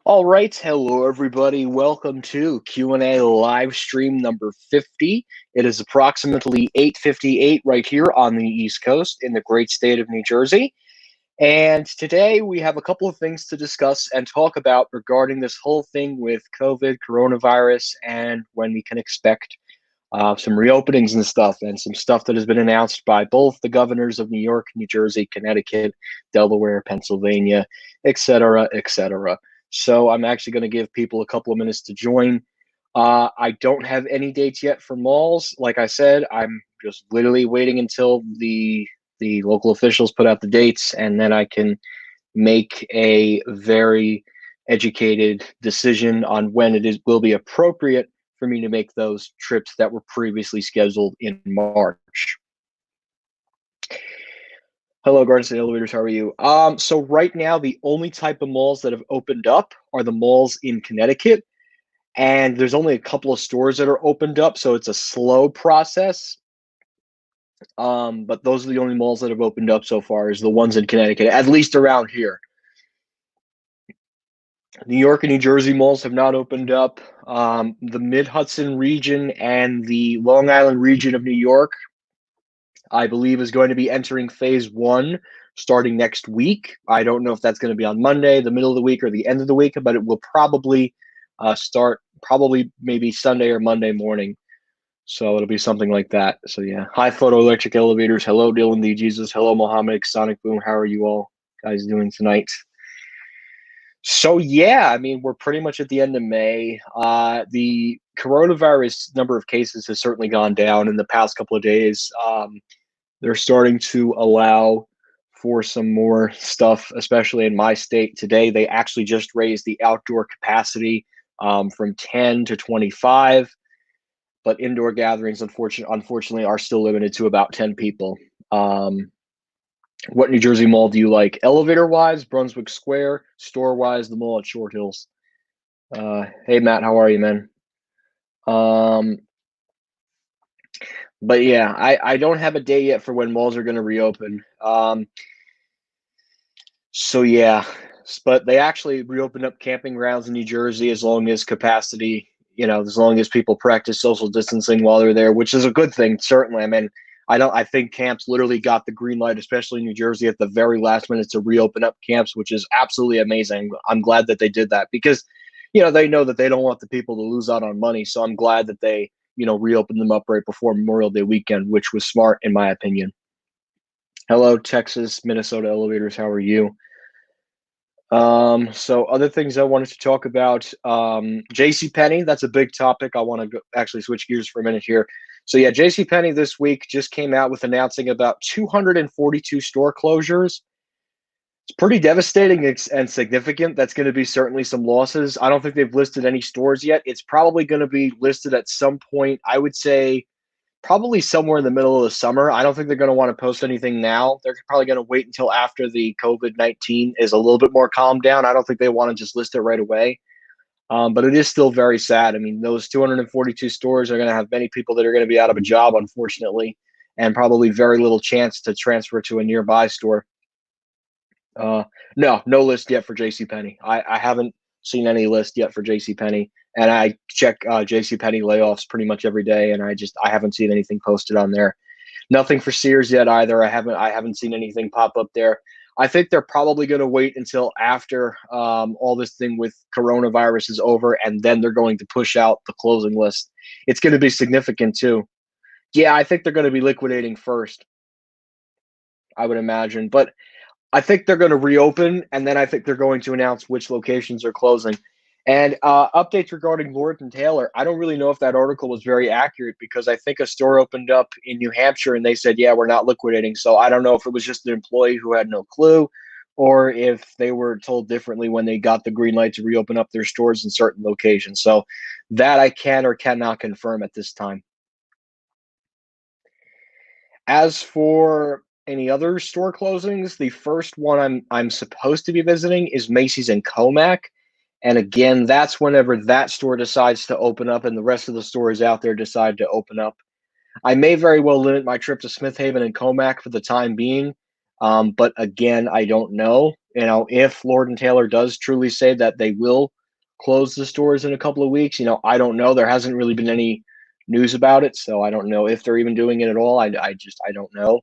All right, hello everybody. Welcome to Q&A live stream number 50. It is approximately 8:58 right here on the East Coast in the great state of New Jersey. And today we have a couple of things to discuss and talk about regarding this whole thing with COVID, coronavirus, and when we can expect some reopenings and stuff, and some stuff that has been announced by both the governors of New York, New Jersey, Connecticut, Delaware, Pennsylvania, etc., etc. So I'm actually going to give people a couple of minutes to join. I don't have any dates yet for malls. Like I said, I'm just literally waiting until the local officials put out the dates, and then I can make a very educated decision on when will be appropriate for me to make those trips that were previously scheduled in March. Hello, Garden State Elevators. How are you? So right now, the only type of malls that have opened up are the malls in Connecticut, and there's only a couple of stores that are opened up, so it's a slow process. But those are the only malls that have opened up so far, is the ones in Connecticut, at least around here. New York and New Jersey malls have not opened up. The Mid-Hudson region and the Long Island region of New York, I believe, is going to be entering phase one starting next week. I don't know if that's going to be on Monday, the middle of the week, or the end of the week, but it will probably start maybe Sunday or Monday morning. So it'll be something like that. So yeah. Hi, Photo Electric Elevators. Hello, Dylan D. Jesus. Hello, Mohammed Sonic Boom. How are you all guys doing tonight? So yeah, I mean, we're pretty much at the end of May. The coronavirus number of cases has certainly gone down in the past couple of days. They're starting to allow for some more stuff, especially in my state. Today, they actually just raised the outdoor capacity from 10 to 25, but indoor gatherings, unfortunately, are still limited to about 10 people. What New Jersey mall do you like? Elevator wise, Brunswick Square. Store wise, the mall at Short Hills. Hey Matt, how are you, man? Um, but yeah, I don't have a day yet for when malls are going to reopen. So yeah, but they actually reopened up camping grounds in New Jersey as long as capacity, as long as people practice social distancing while they're there, which is a good thing, certainly. I mean, I think camps literally got the green light, especially in New Jersey at the very last minute to reopen up camps, which is absolutely amazing. I'm glad that they did that because, they know that they don't want the people to lose out on money. So I'm glad that they, reopened them up right before Memorial Day weekend, which was smart in my opinion. Hello, Texas, Minnesota Elevators. How are you? So other things I wanted to talk about, JCPenney, that's a big topic. I want to actually switch gears for a minute here. So yeah, JCPenney this week just came out with announcing about 242 store closures. It's pretty devastating and significant. That's going to be certainly some losses. I don't think they've listed any stores yet. It's probably going to be listed at some point. I would say probably somewhere in the middle of the summer. I don't think they're going to want to post anything now. They're probably going to wait until after the COVID-19 is a little bit more calmed down. I don't think they want to just list it right away. But it is still very sad. I mean, those 242 stores are going to have many people that are going to be out of a job, unfortunately, and probably very little chance to transfer to a nearby store. No list yet for JCPenney. I haven't seen any list yet for JCPenney, and I check JCPenney layoffs pretty much every day, and I haven't seen anything posted on there. Nothing for Sears yet either. I haven't seen anything pop up there. I think they're probably going to wait until after all this thing with coronavirus is over, and then they're going to push out the closing list. It's going to be significant too. Yeah, I think they're going to be liquidating first, I would imagine. But I think they're going to reopen, and then I think they're going to announce which locations are closing. And updates regarding Lord and Taylor. I don't really know if that article was very accurate because I think a store opened up in New Hampshire and they said, yeah, we're not liquidating. So I don't know if it was just an employee who had no clue or if they were told differently when they got the green light to reopen up their stores in certain locations. So that I can or cannot confirm at this time. As for any other store closings, the first one I'm supposed to be visiting is Macy's in Comac. And again, that's whenever that store decides to open up and the rest of the stores out there decide to open up. I may very well limit my trip to Smith Haven and Comac for the time being. But again, I don't know. If Lord and Taylor does truly say that they will close the stores in a couple of weeks, I don't know. There hasn't really been any news about it, so I don't know if they're even doing it at all. I don't know.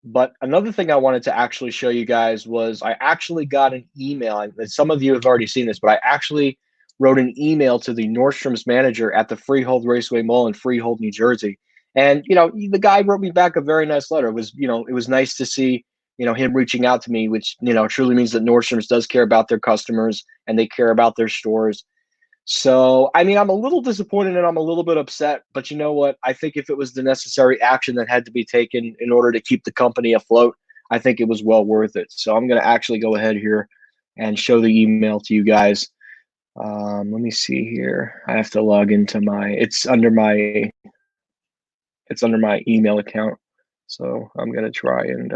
But another thing I wanted to actually show you guys was I actually got an email. And some of you have already seen this, but I actually wrote an email to the Nordstrom's manager at the Freehold Raceway Mall in Freehold, New Jersey. And the guy wrote me back a very nice letter. It was nice to see him reaching out to me, which truly means that Nordstrom's does care about their customers and they care about their stores. So, I mean, I'm a little disappointed and I'm a little bit upset, but you know what? I think if it was the necessary action that had to be taken in order to keep the company afloat, I think it was well worth it. So I'm going to actually go ahead here and show the email to you guys. Let me see here. I have to log into it's under my email account. So I'm going to try and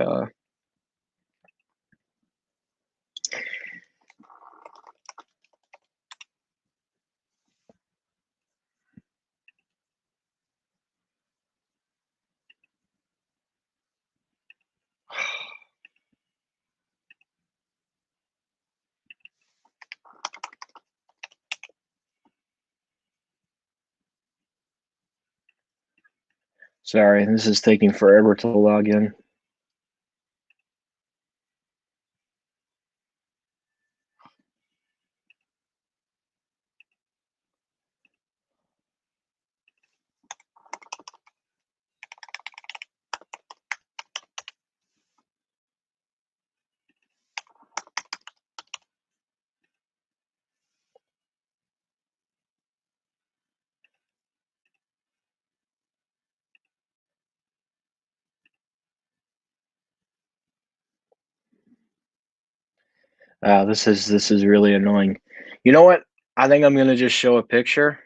sorry, this is taking forever to log in. This is really annoying. You know what? I think I'm gonna just show a picture.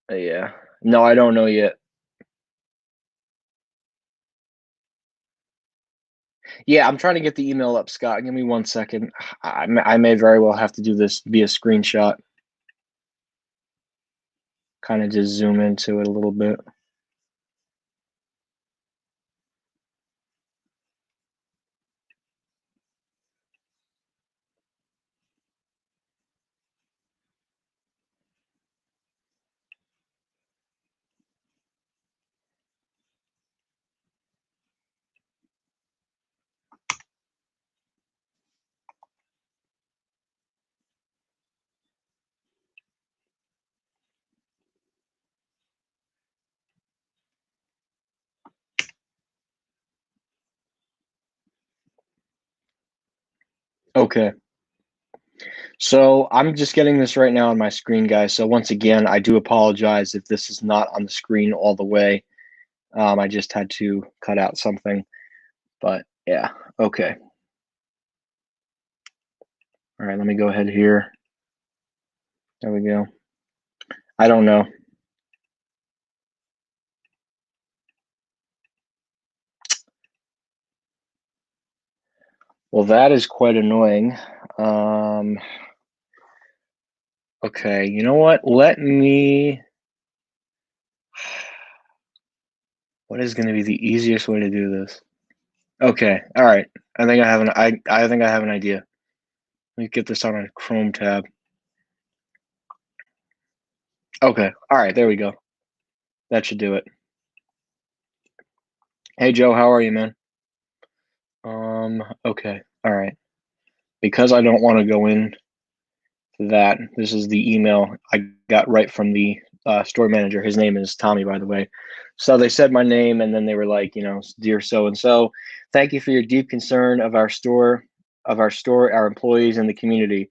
Yeah. No, I don't know yet. Yeah, I'm trying to get the email up, Scott. Give me 1 second. I may very well have to do this via screenshot. Kind of just zoom into it a little bit. Okay. So I'm just getting this right now on my screen, guys. So once again, I do apologize if this is not on the screen all the way. I just had to cut out something, but yeah. Okay. All right, let me go ahead here. There we go. I don't know. Well, that is quite annoying. Okay, you know what? What is going to be the easiest way to do this? Okay, all right. I think I have an idea. Let me get this on a Chrome tab. Okay, all right, there we go. That should do it. Hey Joe, how are you, man? Okay, all right. Because I don't want to go in to that, this is the email I got right from the store manager. His name is Tommy, by the way. So they said my name, and then they were like, dear so and so, thank you for your deep concern of our store, our employees, and the community.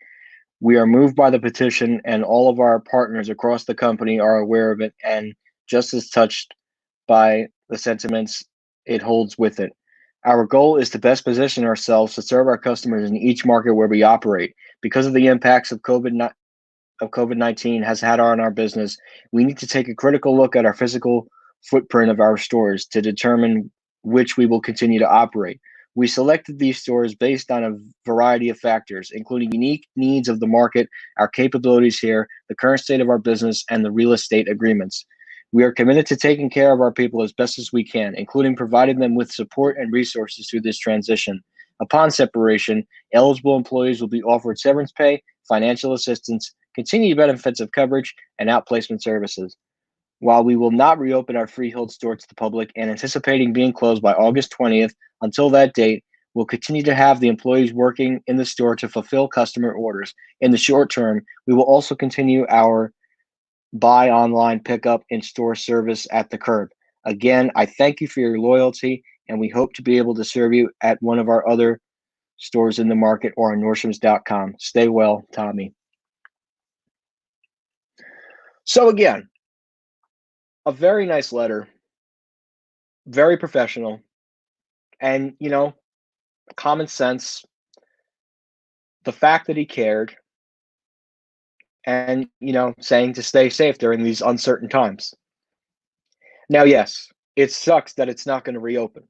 We are moved by the petition, and all of our partners across the company are aware of it and just as touched by the sentiments it holds with it. Our goal is to best position ourselves to serve our customers in each market where we operate. Because of the impacts of COVID-19 has had on our business, we need to take a critical look at our physical footprint of our stores to determine which we will continue to operate. We selected these stores based on a variety of factors, including unique needs of the market, our capabilities here, the current state of our business, and the real estate agreements. We are committed to taking care of our people as best as we can, including providing them with support and resources through this transition. Upon separation, eligible employees will be offered severance pay, financial assistance, continued benefits of coverage, and outplacement services. While we will not reopen our Freehold store to the public and anticipating being closed by August 20th, until that date, we'll continue to have the employees working in the store to fulfill customer orders. In the short term, we will also continue our buy online, pickup in store service at the curb. Again, I thank you for your loyalty, and we hope to be able to serve you at one of our other stores in the market or on Nordstroms.com. Stay well, Tommy. So again, a very nice letter, very professional, and common sense. The fact that he cared, and saying to stay safe during these uncertain times. Now, yes, it sucks that it's not going to reopen,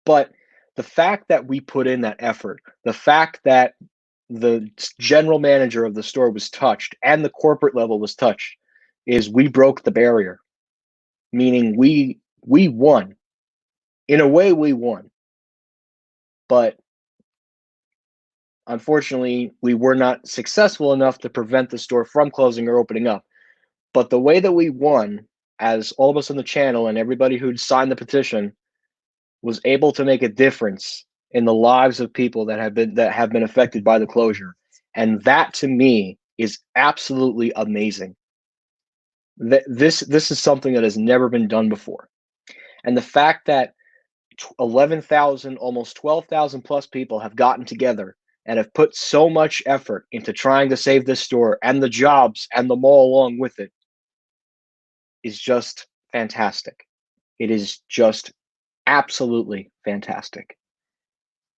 but the fact that we put in that effort, the fact that the general manager of the store was touched and the corporate level was touched, is we broke the barrier, meaning we won. In a way, we won, but unfortunately, we were not successful enough to prevent the store from closing or opening up. But the way that we won, as all of us on the channel and everybody who'd signed the petition was able to make a difference in the lives of people that have been affected by the closure. And that, to me, is absolutely amazing. This is something that has never been done before. And the fact that 11,000, almost 12,000 plus people have gotten together and have put so much effort into trying to save this store and the jobs and the mall along with it is just fantastic. It is just absolutely fantastic.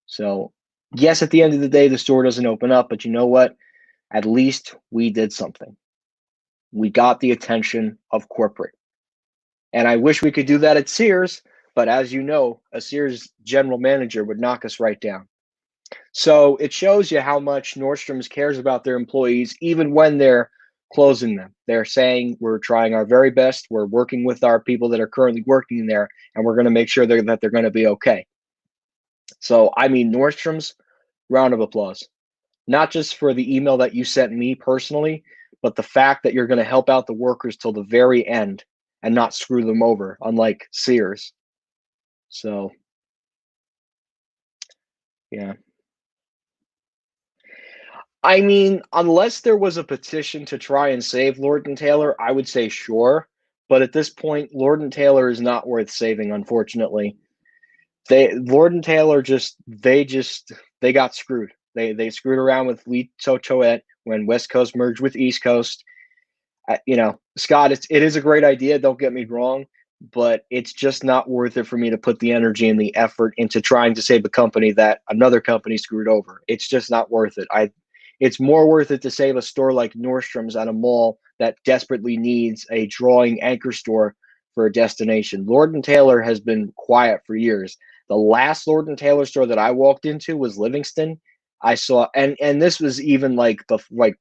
So, yes, at the end of the day, the store doesn't open up, but you know what? At least we did something. We got the attention of corporate. And I wish we could do that at Sears, but as you know, a Sears general manager would knock us right down. So it shows you how much Nordstrom's cares about their employees, even when they're closing them. They're saying, we're trying our very best. We're working with our people that are currently working there, and we're going to make sure that they're going to be okay. So, I mean, Nordstrom's, round of applause. Not just for the email that you sent me personally, but the fact that you're going to help out the workers till the very end and not screw them over, unlike Sears. So, yeah. I mean, unless there was a petition to try and save Lord and Taylor, I would say sure. But at this point, Lord and Taylor is not worth saving, unfortunately. Lord and Taylor they got screwed. They screwed around with Lee Totoet when West Coast merged with East Coast. Scott, it is a great idea. Don't get me wrong, but it's just not worth it for me to put the energy and the effort into trying to save a company that another company screwed over. It's just not worth it. It's more worth it to save a store like Nordstrom's at a mall that desperately needs a drawing anchor store for a destination. Lord and Taylor has been quiet for years. The last Lord and Taylor store that I walked into was Livingston. I saw, and this was even like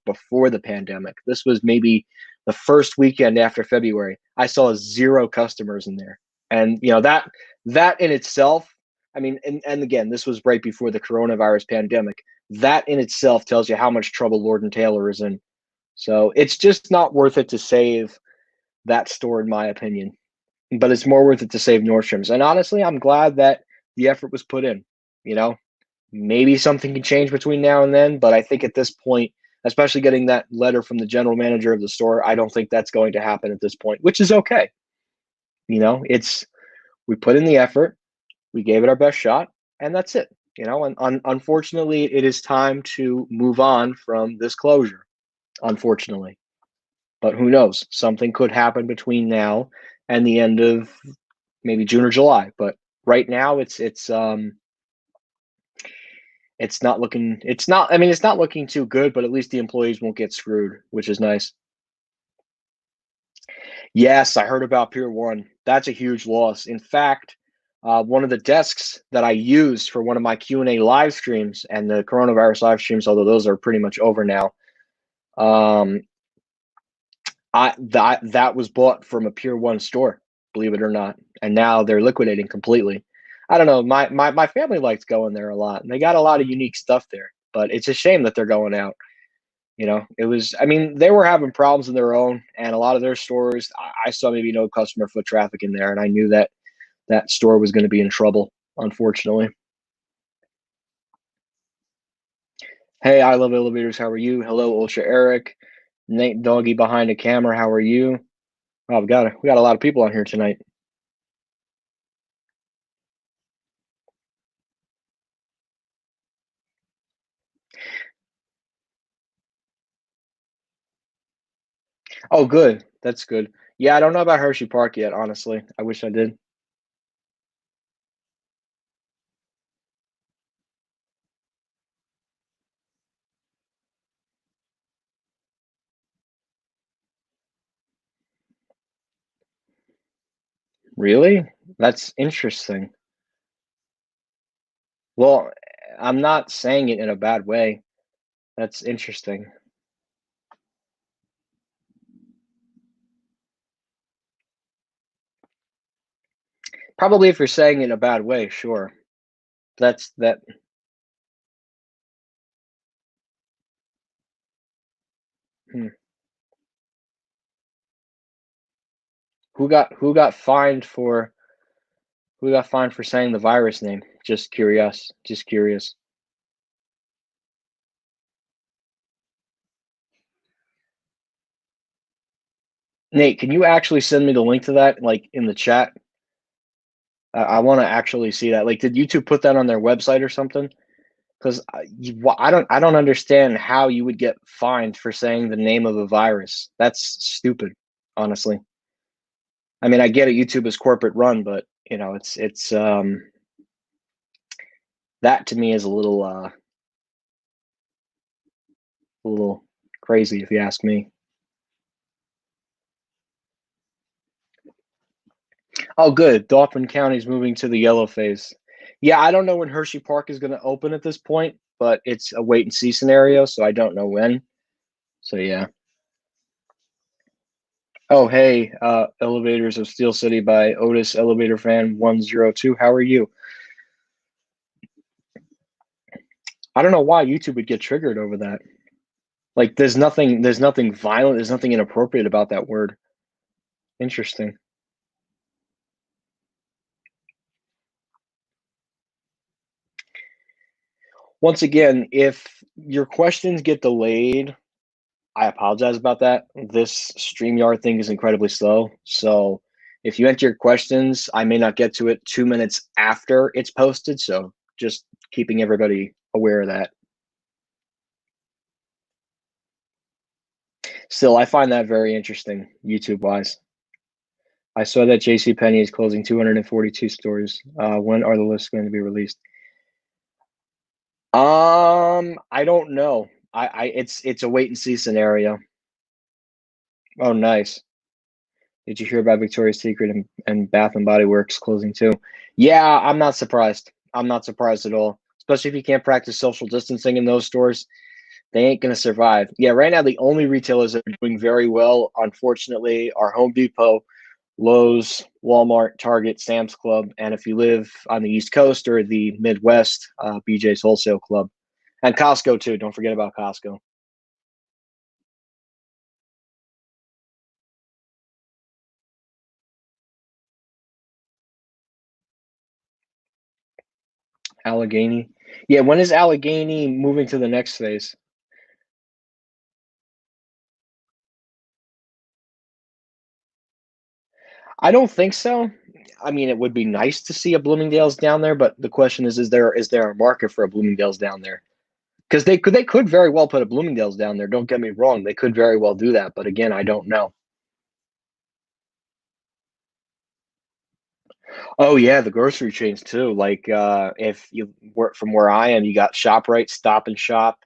before the pandemic. This was maybe the first weekend after February. I saw 0 customers in there, and that in itself. I mean, and again, this was right before the coronavirus pandemic. That in itself tells you how much trouble Lord and Taylor is in. So it's just not worth it to save that store, in my opinion. But it's more worth it to save Nordstrom's. And honestly, I'm glad that the effort was put in. Maybe something can change between now and then, but I think at this point, especially getting that letter from the general manager of the store, I don't think that's going to happen at this point, which is okay. We put in the effort, we gave it our best shot, and that's it. And unfortunately, it is time to move on from this closure, unfortunately. But who knows? Something could happen between now and the end of maybe June or July. But right now, it's not looking. I mean, it's not looking too good. But at least the employees won't get screwed, which is nice. Yes, I heard about Pier 1. That's a huge loss. In fact, One of the desks that I used for one of my Q&A live streams and the coronavirus live streams, although those are pretty much over now, um, that was bought from a Pier 1 store, believe it or not, and now they're liquidating completely. I don't know, my family likes going there a lot, and they got a lot of unique stuff there, but it's a shame that they're going out, you know? It was I mean, they were having problems of their own, and a lot of their stores, I saw maybe no customer foot traffic in there, and I knew that that store was gonna be in trouble, unfortunately. Hey, I love elevators, how are you? Hello, Ultra Eric. Nate Doggy behind the camera, how are you? Oh, we got a lot of people on here tonight. Oh, good. That's good. Yeah, I don't know about Hershey Park yet, honestly. I wish I did. Really? That's interesting. Well, I'm not saying it in a bad way. That's interesting. Probably if you're saying it in a bad way, sure. That's that. Hmm. Who got fined for saying the virus name? Just curious. Just curious. Nate, can you actually send me the link to that, like in the chat? I want to actually see that. Like, did YouTube put that on their website or something? Because I don't understand how you would get fined for saying the name of a virus. That's stupid, honestly. I mean, I get it. YouTube is corporate run, but you know, it's that to me is a little crazy if you ask me. Oh, good. Dauphin County's moving to the yellow phase. Yeah, I don't know when Hershey Park is going to open at this point, but it's a wait and see scenario, so I don't know when. So yeah. Oh, hey, Elevators of Steel City by Otis Elevator Fan 102. How are you? I don't know why YouTube would get triggered over that. Like, there's nothing violent, there's nothing inappropriate about that word. Interesting. Once again, if your questions get delayed, I apologize about that. This StreamYard thing is incredibly slow. So if you enter your questions, I may not get to it 2 minutes after it's posted. So just keeping everybody aware of that. Still, I find that very interesting, YouTube wise. I saw that JCPenney is closing 242 stores. When are the lists going to be released? I don't know. It's a wait and see scenario. Oh, nice. Did you hear about Victoria's Secret and Bath and Body Works closing too? Yeah, I'm not surprised. I'm not surprised at all. Especially if you can't practice social distancing in those stores, they ain't gonna survive. Yeah, right now the only retailers that are doing very well, unfortunately, are Home Depot, Lowe's, Walmart, Target, Sam's Club, and if you live on the East Coast or the Midwest, BJ's Wholesale Club, and Costco too. Don't forget about Costco. Allegheny. Yeah, when is Allegheny moving to the next phase? I don't think so. I mean, it would be nice to see a Bloomingdale's down there, but the question is there a market for a Bloomingdale's down there? Because they could very well put a Bloomingdale's down there. Don't get me wrong, they could very well do that, but again, I don't know. Oh yeah, the grocery chains too. Like if you work from where I am, you got ShopRite, Stop and Shop.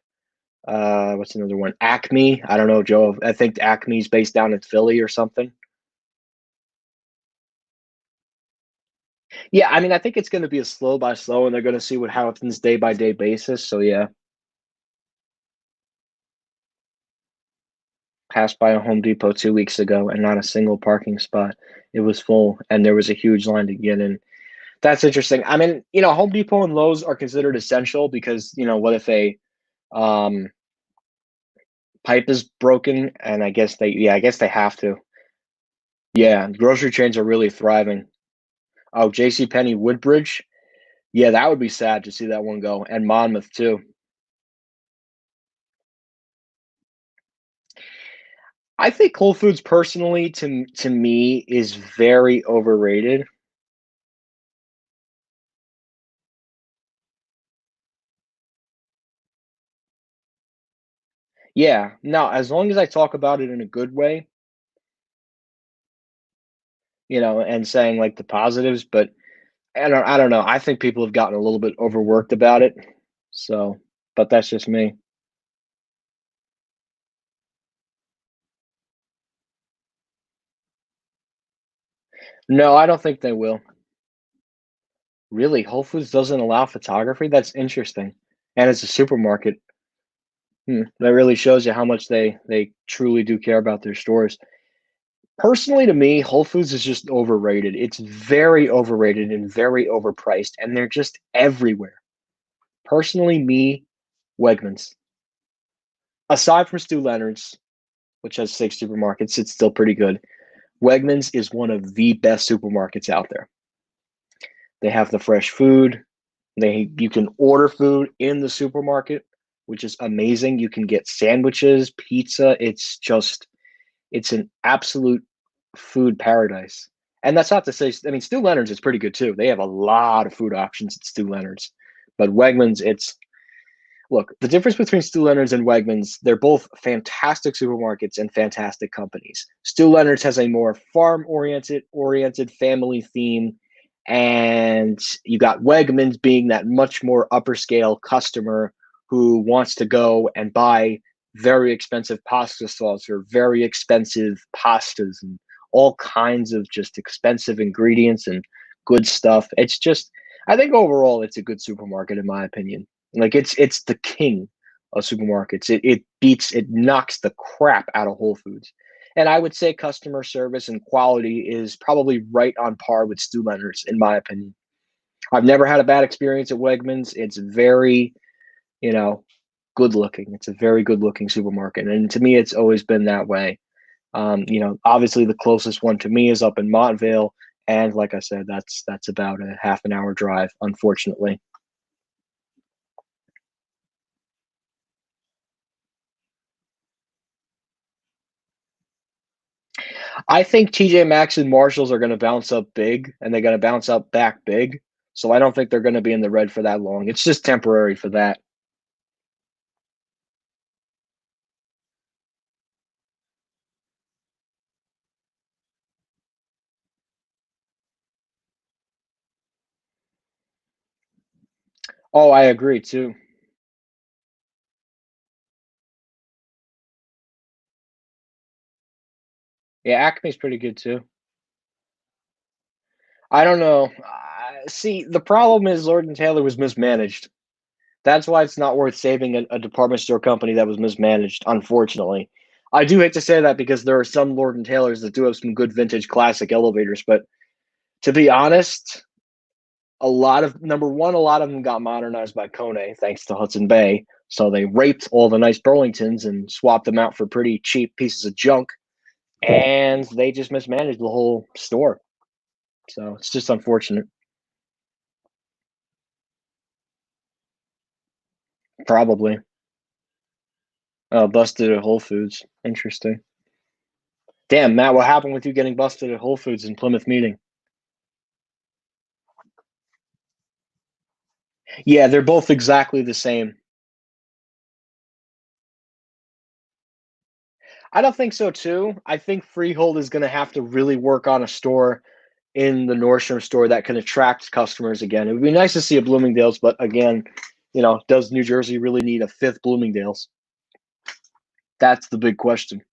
What's another one? Acme. I don't know, Joe. I think Acme's based down in Philly or something. Yeah, I mean, I think it's gonna be a slow by slow, and they're gonna see what happens day by day basis. So yeah, passed by a Home Depot 2 weeks ago, and not a single parking spot. It was full, and there was a huge line to get in. That's interesting. I mean, Home Depot and Lowe's are considered essential because what if a um, pipe is broken? And I guess they have to. Yeah, grocery chains are really thriving. Oh, JCPenney Woodbridge. Yeah, that would be sad to see that one go, and Monmouth too. I think Whole Foods personally to me is very overrated. Yeah. Now, as long as I talk about it in a good way, and saying like the positives, but I don't know. I think people have gotten a little bit overworked about it. So, but that's just me. No, I don't think they will. Really, Whole Foods doesn't allow photography? That's interesting. And it's a supermarket. That really shows you how much they truly do care about their stores. Personally, to me, Whole Foods is just overrated. It's very overrated and very overpriced, and they're just everywhere. Personally, me, Wegmans. Aside from Stu Leonard's, which has 6 supermarkets, it's still pretty good. Wegmans is one of the best supermarkets out there. They have the fresh food. You can order food in the supermarket, which is amazing. You can get sandwiches, pizza. It's an absolute food paradise. And that's not to say, I mean, Stu Leonard's is pretty good too. They have a lot of food options at Stu Leonard's, but Wegmans, it's look, the difference between Stu Leonard's and Wegmans, they're both fantastic supermarkets and fantastic companies. Stu Leonard's has a more farm oriented family theme, and you got Wegmans being that much more upper scale customer who wants to go and buy very expensive pasta sauce or very expensive pastas and all kinds of just expensive ingredients and good stuff. It's just I think overall it's a good supermarket in my opinion. Like it's the king of supermarkets. It knocks the crap out of Whole Foods. And I would say customer service and quality is probably right on par with Stu Leonard's, in my opinion. I've never had a bad experience at Wegmans. It's very, you know, good looking. It's a very good looking supermarket. And to me, it's always been that way. Obviously the closest one to me is up in Montvale. And like I said, that's about a half an hour drive, unfortunately. I think TJ Maxx and Marshalls are going to bounce up big, and they're going to bounce up back big. So I don't think they're going to be in the red for that long. It's just temporary for that. Oh, I agree too. Yeah, Acme's pretty good too. I don't know. See, the problem is Lord and Taylor was mismanaged. That's why it's not worth saving a department store company that was mismanaged, unfortunately. I do hate to say that because there are some Lord and Taylors that do have some good vintage classic elevators, but to be honest, a lot of number one, a lot of them got modernized by Kone thanks to Hudson Bay. So they raped all the nice Burlingtons and swapped them out for pretty cheap pieces of junk, and they just mismanaged the whole store. So it's just unfortunate. Probably. Busted at Whole Foods. Interesting. Damn, Matt, what happened with you getting busted at Whole Foods in Plymouth meeting? Yeah, they're both exactly the same. I don't think so too. I think Freehold is going to have to really work on a store in the Nordstrom store that can attract customers again. It would be nice to see a Bloomingdale's, but again, does New Jersey really need a fifth Bloomingdale's? That's the big question.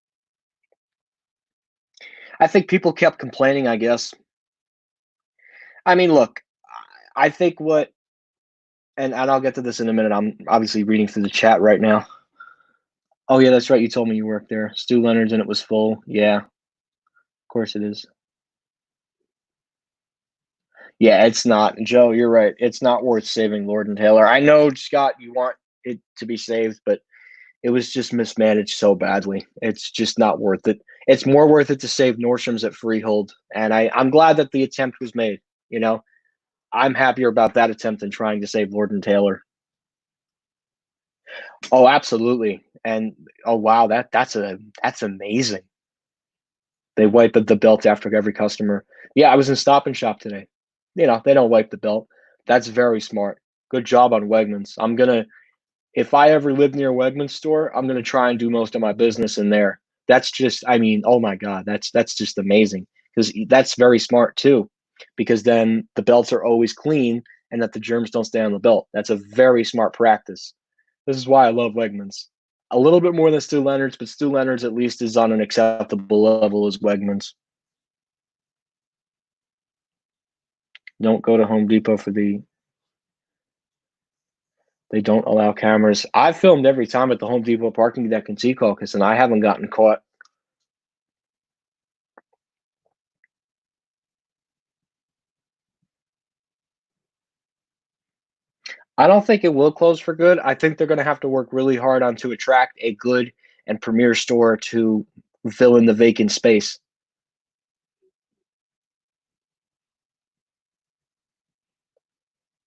I think people kept complaining, I guess. I mean, look, I think what, and I'll get to this in a minute. I'm obviously reading through the chat right now. Oh yeah, that's right. You told me you worked there. Stu Leonard's and it was full. Yeah, of course it is. Yeah, it's not. Joe, you're right. It's not worth saving Lord and Taylor. I know, Scott, you want it to be saved, but it was just mismanaged so badly. It's just not worth it. It's more worth it to save Nordstrom's at Freehold. And I'm glad that the attempt was made. You know, I'm happier about that attempt than trying to save Lord and Taylor. Oh, absolutely. And oh wow, that's amazing. They wipe the belt after every customer. Yeah, I was in Stop and Shop today. You know, they don't wipe the belt. That's very smart. Good job on Wegmans. I'm gonna If I ever live near a Wegmans store, I'm gonna try and do most of my business in there. That's just, I mean, oh my God, that's just amazing because that's very smart too, because then the belts are always clean and that the germs don't stay on the belt. That's a very smart practice. This is why I love Wegmans. A little bit more than Stu Leonard's, but Stu Leonard's at least is on an acceptable level as Wegmans. Don't go to Home Depot for they don't allow cameras. I've filmed every time at the Home Depot parking deck in Secaucus, and I haven't gotten caught. I don't think it will close for good. I think they're going to have to work really hard on to attract a good and premier store to fill in the vacant space.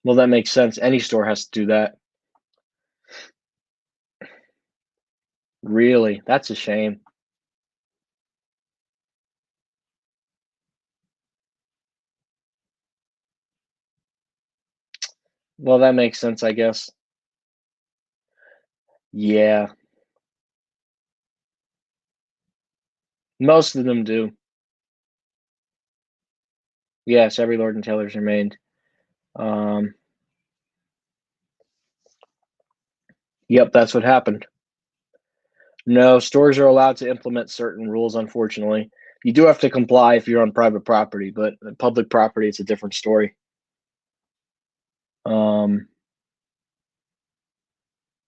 Well, that makes sense. Any store has to do that. Really, that's a shame. Well, that makes sense, I guess. Yeah, most of them do. Yes, every Lord and Taylor's remained. Um, yep, that's what happened. No, stores are allowed to implement certain rules, unfortunately. You do have to comply if you're on private property, but public property, it's a different story. Um,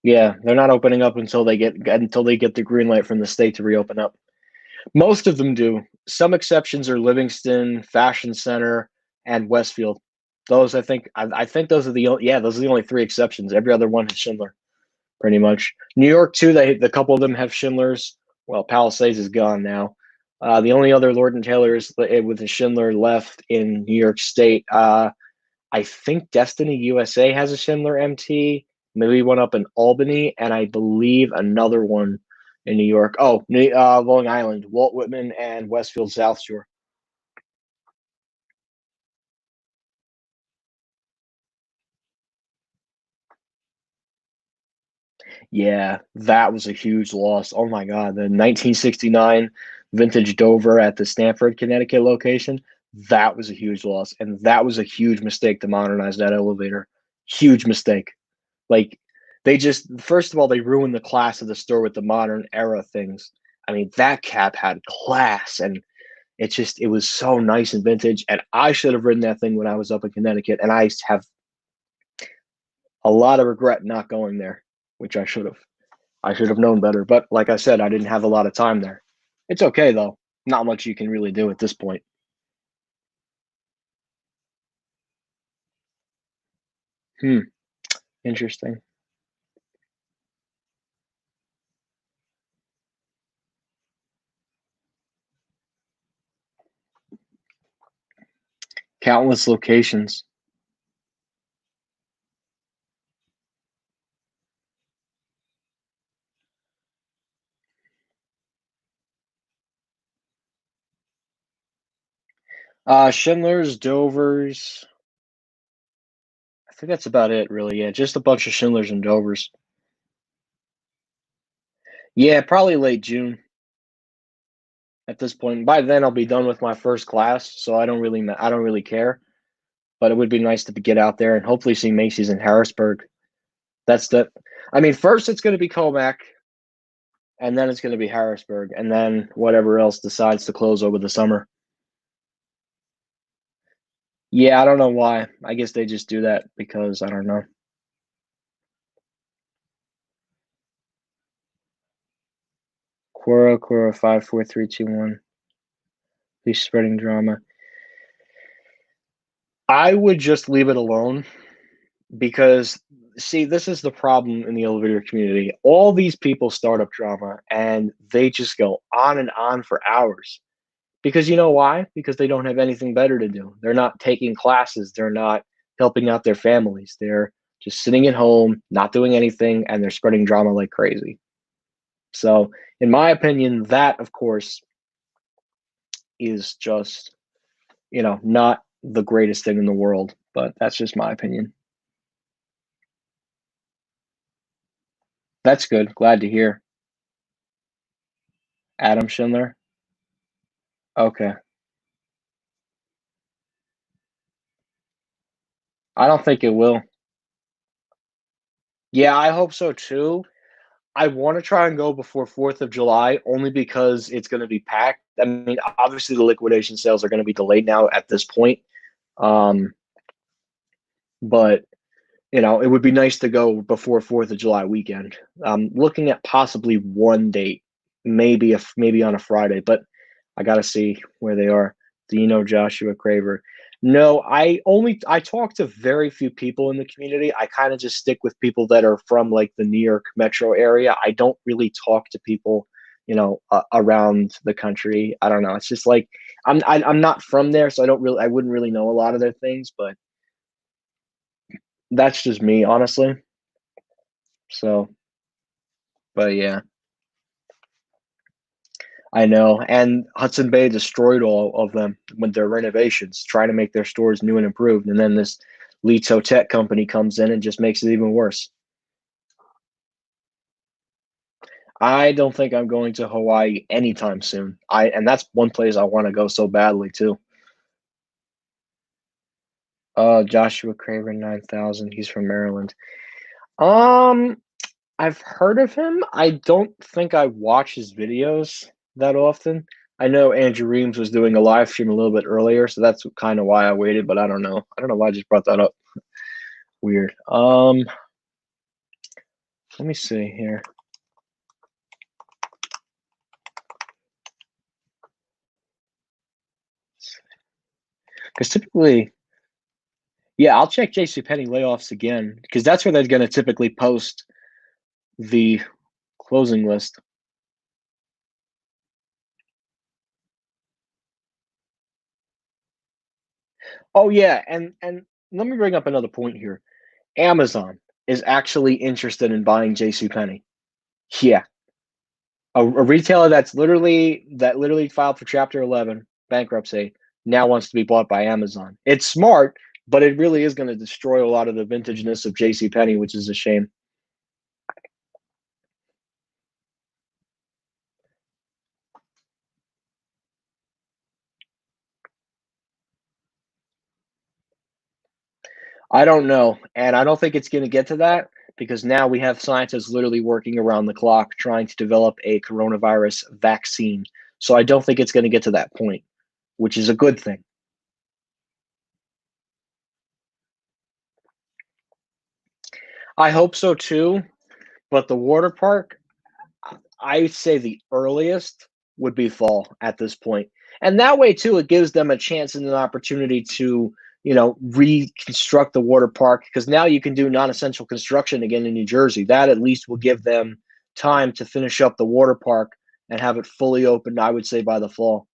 yeah, they're not opening up until they get the green light from the state to reopen up. Most of them do. Some exceptions are Livingston, Fashion Center, and Westfield. I think those are those are the only three exceptions. Every other one is Schindler, pretty much. New York too. The couple of them have Schindlers. Well, Palisades is gone now. The only other Lord and Taylor is with the Schindler left in New York State. I think Destiny USA has a Schindler MT. Maybe one up in Albany, and I believe another one in New York. Oh, Long Island, Walt Whitman and Westfield South Shore. Yeah, that was a huge loss. Oh my God, the 1969 vintage Dover at the Stamford, Connecticut location. That was a huge loss, and that was a huge mistake to modernize that elevator. Huge mistake. Like they just first of all they ruined the class of the store with the modern era things. I mean, that cab had class and it was so nice and vintage. And I should have ridden that thing when I was up in Connecticut. And I have a lot of regret not going there, which I should have. I should have known better. But like I said, I didn't have a lot of time there. It's okay though. Not much you can really do at this point. Hmm. Interesting. Countless locations. Schindler's, Dover's. I think that's about it, really. Yeah, just a bunch of Schindlers and Dovers. Yeah, probably late June at this point. By then, I'll be done with my first class, so I don't really care. But it would be nice to get out there and hopefully see Macy's in Harrisburg. That's the, I mean, first it's going to be Comac, and then it's going to be Harrisburg, and then whatever else decides to close over the summer. Yeah, I don't know why. I guess they just do that because I don't know. Quora 54321. He's spreading drama. I would just leave it alone because see, this is the problem in the elevator community. All these people start up drama and they just go on and on for hours. Because you know why? Because they don't have anything better to do. They're not taking classes, they're not helping out their families. They're just sitting at home, not doing anything, and they're spreading drama like crazy. So, in my opinion, that of course is just, not the greatest thing in the world, but that's just my opinion. That's good. Glad to hear. Adam Schindler? Okay. I don't think it will. Yeah, I hope so too. I wanna try and go before 4th of July only because it's gonna be packed. I mean, obviously, the liquidation sales are gonna be delayed now at this point, um, but, it would be nice to go before 4th of July weekend. Looking at possibly one date, maybe on a Friday, but I gotta see where they are. Do you know Joshua Craver? No, I talk to very few people in the community. I kind of just stick with people that are from like the New York metro area. I don't really talk to people, around the country. I don't know. It's just like I'm not from there, so I wouldn't really know a lot of their things. But that's just me, honestly. So, but yeah. I know, and Hudson Bay destroyed all of them with their renovations, trying to make their stores new and improved, and then this Lito Tech company comes in and just makes it even worse. I don't think I'm going to Hawaii anytime soon. And that's one place I want to go so badly too. Joshua Craven 9000. He's from Maryland. Um, I've heard of him. I don't think I watch his videos that often. I know Andrew Reams was doing a live stream a little bit earlier, so that's kind of why I waited, but I don't know. I don't know why I just brought that up. Weird. Let me see here. Because typically, yeah, I'll check JCPenney layoffs again because that's where they're going to typically post the closing list. Oh yeah, and let me bring up another point here. Amazon is actually interested in buying JCPenney. Yeah, a retailer that literally filed for Chapter 11 bankruptcy now wants to be bought by Amazon. It's smart, but it really is going to destroy a lot of the vintageness of JCPenney, which is a shame. I don't know, and I don't think it's going to get to that because now we have scientists literally working around the clock trying to develop a coronavirus vaccine. So I don't think it's going to get to that point, which is a good thing. I hope so too, but the water park, I say the earliest would be fall at this point. And that way too, it gives them a chance and an opportunity to, reconstruct the water park because now you can do non-essential construction again in New Jersey. That at least will give them time to finish up the water park and have it fully open, I would say by the fall.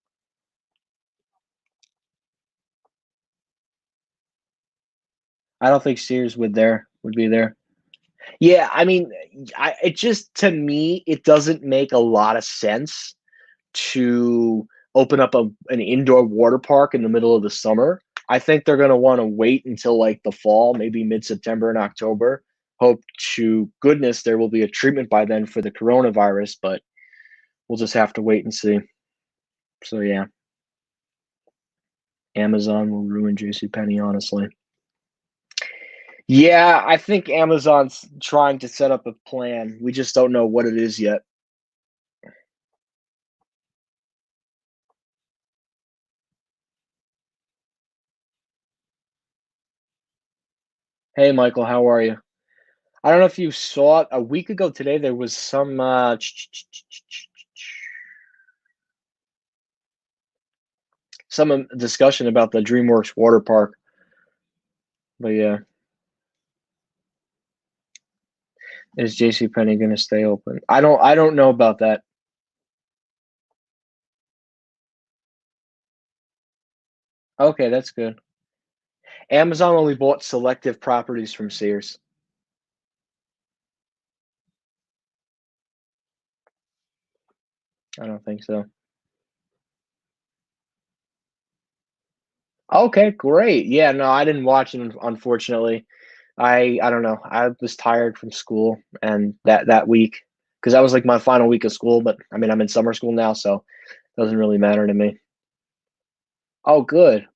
I don't think Sears would be there. Yeah, I mean, it just to me, it doesn't make a lot of sense to open up an indoor water park in the middle of the summer. I think they're going to want to wait until like the fall, maybe mid September and October. Hope to goodness there will be a treatment by then for the coronavirus, but we'll just have to wait and see. So, yeah, Amazon will ruin JCPenney, honestly. Yeah, I think Amazon's trying to set up a plan. We just don't know what it is yet. Hey, Michael, how are you? I don't know if you saw it a week ago today. There was some discussion about the DreamWorks water park. But yeah, is JCPenney going to stay open? I don't know about that. Okay, that's good. Amazon only bought selective properties from Sears. I don't think so. Okay, great. Yeah, no, I didn't watch it unfortunately. I don't know. I was tired from school and that week because that was like my final week of school. But I mean, I'm in summer school now, so it doesn't really matter to me. Oh, good.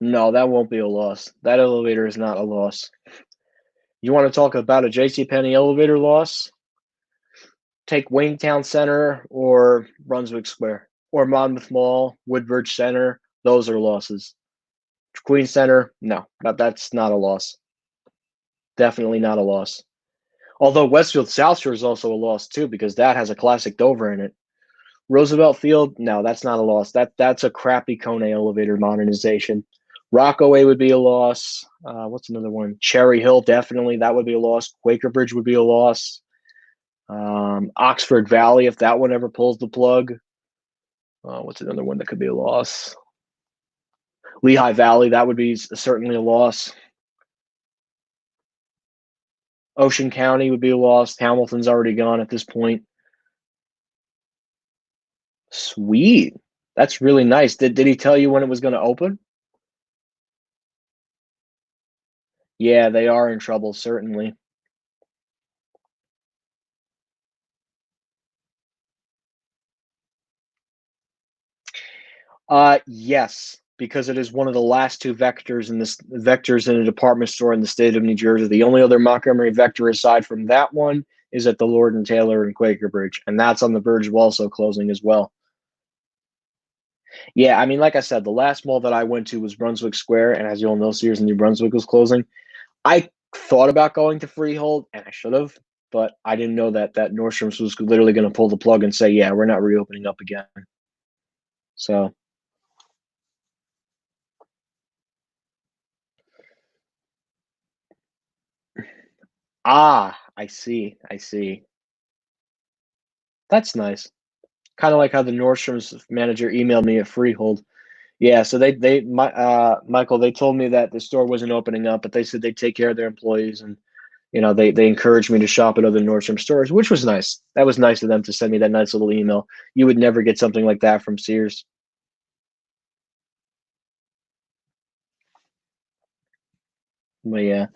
No, that won't be a loss. That elevator is not a loss. You want to talk about a JCPenney elevator loss? Take Wayne Center or Brunswick Square or Monmouth Mall, Woodbridge Center. Those are losses. Queen Center, no, that's not a loss. Definitely not a loss. Although Westfield South Shore is also a loss too because that has a classic Dover in it. Roosevelt Field, no, that's not a loss. That's a crappy Kone elevator modernization. Rockaway would be a loss. What's another one? Cherry Hill, definitely that would be a loss. Quaker Bridge would be a loss. Oxford Valley, if that one ever pulls the plug. What's another one that could be a loss? Lehigh Valley, that would be certainly a loss. Ocean County would be a loss. Hamilton's already gone at this point. Sweet. That's really nice. Did he tell you when it was going to open? Yeah, they are in trouble, certainly. Yes, because it is one of the last two vectors in a department store in the state of New Jersey. The only other Montgomery vector aside from that one is at the Lord and Taylor and Quaker Bridge, and that's on the verge of also closing as well. Yeah, I mean, like I said, the last mall that I went to was Brunswick Square, and as you all know, Sears in New Brunswick was closing. I thought about going to Freehold, and I should have, but I didn't know that Nordstrom's was literally going to pull the plug and say, "Yeah, we're not reopening up again." So, I see, I see. That's nice. Kind of like how the Nordstrom's manager emailed me at Freehold. Yeah, so Michael, they told me that the store wasn't opening up, but they said they'd take care of their employees and they encouraged me to shop at other Nordstrom stores, which was nice. That was nice of them to send me that nice little email. You would never get something like that from Sears. But yeah.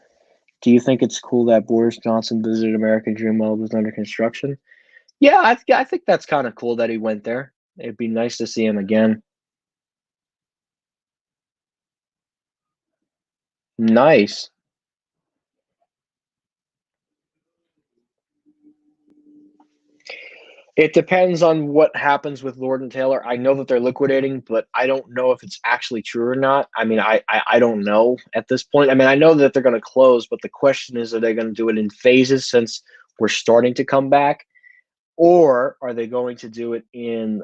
Do you think it's cool that Boris Johnson visited American Dream while it was under construction? Yeah, I think that's kind of cool that he went there. It'd be nice to see him again. Nice. It depends on what happens with Lord and Taylor. I know that they're liquidating, but I don't know if it's actually true or not. I mean, I don't know at this point. I mean, I know that they're going to close, but the question is, are they going to do it in phases since we're starting to come back, or are they going to do it in,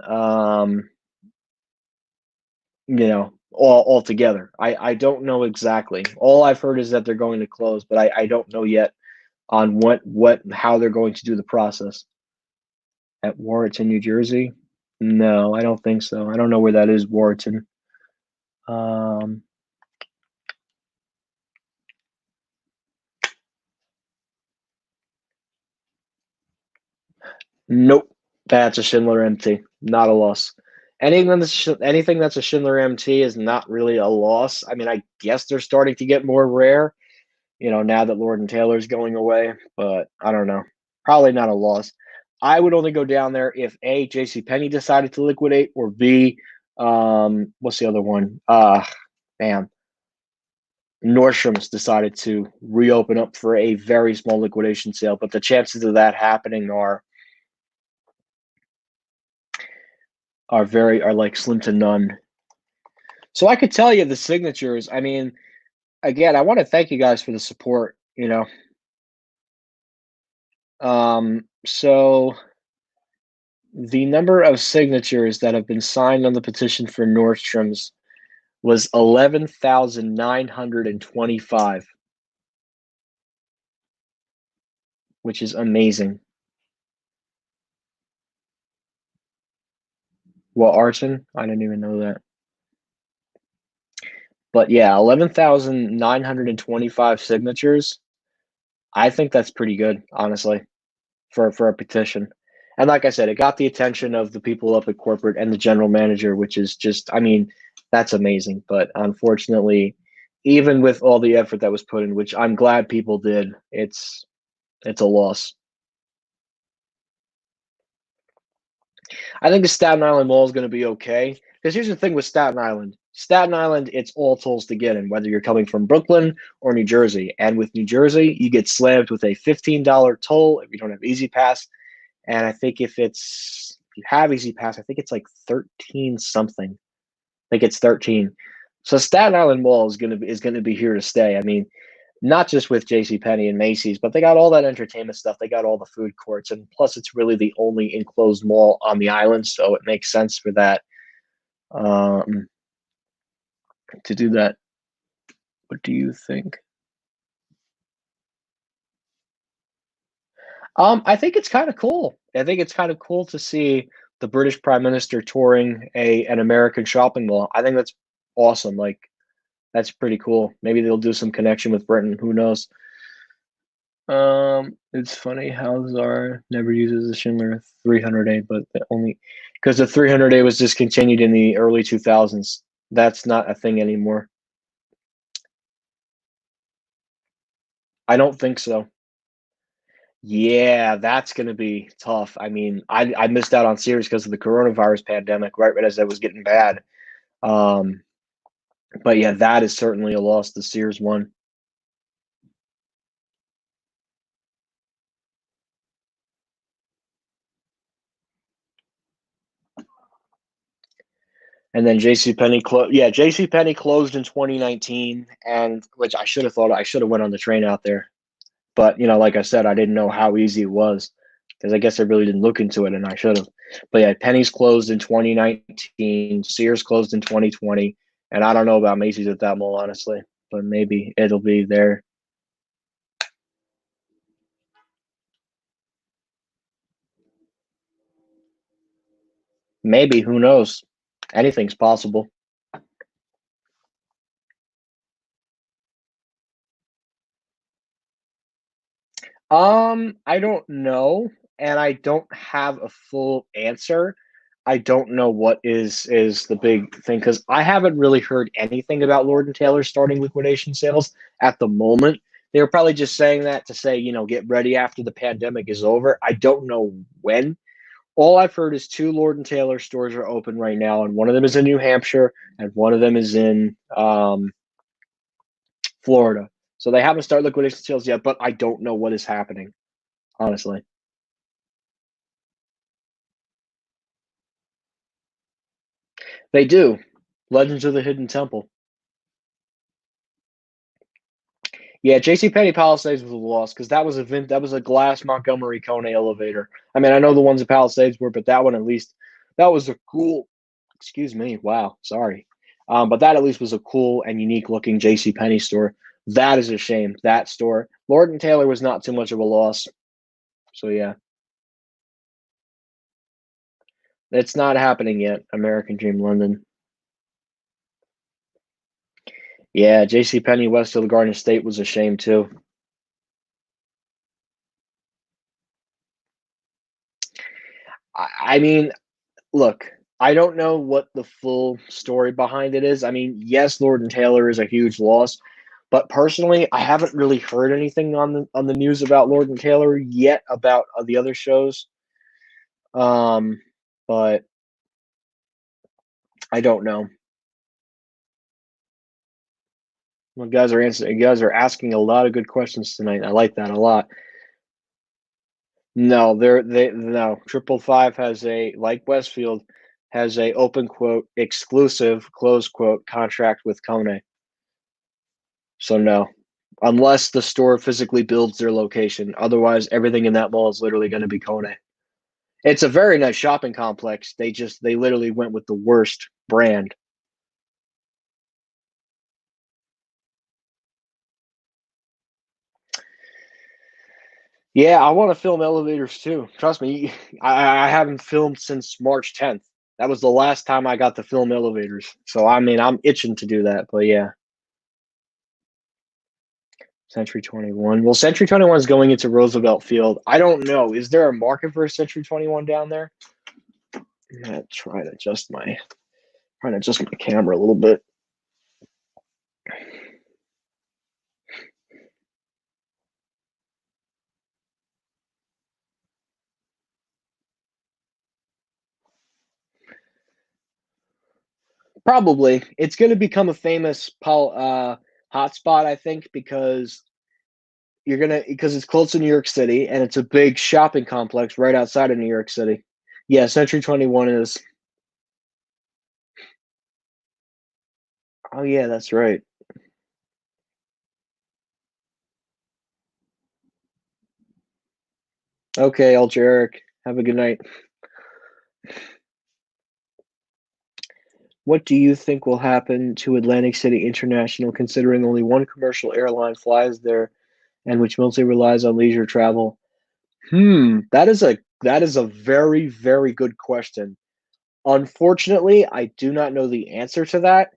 all together? I don't know exactly. All I've heard is that they're going to close, but I don't know yet on how they're going to do the process. At Warrenton, New Jersey? No, I don't think so. I don't know where that is, Warrenton. Um, nope. That's a Schindler MT, not a loss. Anything that's a Schindler MT is not really a loss. I mean, I guess they're starting to get more rare, now that Lord and Taylor's going away, but I don't know. Probably not a loss. I would only go down there if A, JCPenney decided to liquidate, or B, what's the other one? Man, Nordstrom's decided to reopen up for a very small liquidation sale, but the chances of that happening are like slim to none. So I could tell you the signatures. I mean, again, I want to thank you guys for the support. So the number of signatures that have been signed on the petition for Nordstrom's was 11,925, which is amazing. Well, arson? I didn't even know that. But yeah, 11,925 signatures. I think that's pretty good, honestly, for a petition. And like I said, it got the attention of the people up at corporate and the general manager, which is just, I mean, that's amazing. But unfortunately, even with all the effort that was put in, which I'm glad people did, it's a loss. I think the Staten Island Mall is going to be okay. Because here's the thing with Staten Island. Staten Island, it's all tolls to get in, whether you're coming from Brooklyn or New Jersey. And with New Jersey, you get slammed with a $15 toll if you don't have Easy Pass. And I think if you have Easy Pass, I think it's like 13 something. I think it's 13. So Staten Island Mall is gonna be here to stay. I mean, not just with JCPenney and Macy's, but they got all that entertainment stuff. They got all the food courts, and plus, it's really the only enclosed mall on the island, so it makes sense for that um, to do that. What do you think? I think it's kind of cool. I think it's kind of cool to see the British Prime Minister touring an American shopping mall. I think that's awesome. Like that's pretty cool. Maybe they'll do some connection with Britain. Who knows? It's funny how Czar never uses the Schindler 300A, but only because the 300A was discontinued in the early 2000s. That's not a thing anymore. I don't think so. Yeah, that's gonna be tough. I mean, I missed out on Sears because of the coronavirus pandemic, right as that was getting bad. Um, but yeah, that is certainly a loss. The Sears one, and then JCPenney closed. Yeah, JCPenney closed in 2019, and which I should have thought I should have went on the train out there. But like I said, I didn't know how easy it was because I guess I really didn't look into it, and I should have. But yeah, Penny's closed in 2019. Sears closed in 2020, and I don't know about Macy's at that mall honestly, but maybe it'll be there. Maybe, who knows? Anything's possible. I don't know, and I don't have a full answer. I don't know what is the big thing because I haven't really heard anything about Lord and Taylor starting liquidation sales at the moment. They were probably just saying that to say, get ready after the pandemic is over. I don't know when. All I've heard is two Lord and Taylor stores are open right now, and one of them is in New Hampshire, and one of them is in Florida. So they haven't started liquidation sales yet, but I don't know what is happening, honestly. They do. Legends of the Hidden Temple. Yeah, JCPenney Palisades was a loss because that was a glass Montgomery Kone elevator. I mean, I know the ones at Palisades were, but that one at least that was a cool. Excuse me. Wow, sorry. But that at least was a cool and unique looking JCPenney store. That is a shame. That store, Lord and Taylor, was not too much of a loss. So yeah, it's not happening yet. American Dream London. Yeah, JCPenney west of the Garden State was a shame too. I mean, look, I don't know what the full story behind it is. I mean, yes, Lord and Taylor is a huge loss, but personally, I haven't really heard anything on the news about Lord and Taylor yet about the other shows. Um, but I don't know. Well, you guys are asking a lot of good questions tonight. I like that a lot. No, no. 555 has a like Westfield has a open quote exclusive close quote contract with Kone. So no, unless the store physically builds their location. Otherwise, everything in that mall is literally going to be Kone. It's a very nice shopping complex. They literally went with the worst brand. Yeah, I want to film elevators too. Trust me, I haven't filmed since March 10th. That was the last time I got to film elevators. So I mean, I'm itching to do that. But yeah, Century 21. Well, Century 21 is going into Roosevelt Field. I don't know. Is there a market for a Century 21 down there? I'm gonna trying to adjust my camera a little bit. Probably. It's going to become a famous hotspot, I think, because it's close to New York City and it's a big shopping complex right outside of New York City. Yeah, Century 21 is. Oh yeah, that's right. Okay, Eric. Have a good night. What do you think will happen to Atlantic City International considering only one commercial airline flies there and which mostly relies on leisure travel? That is a very, very good question. Unfortunately, I do not know the answer to that.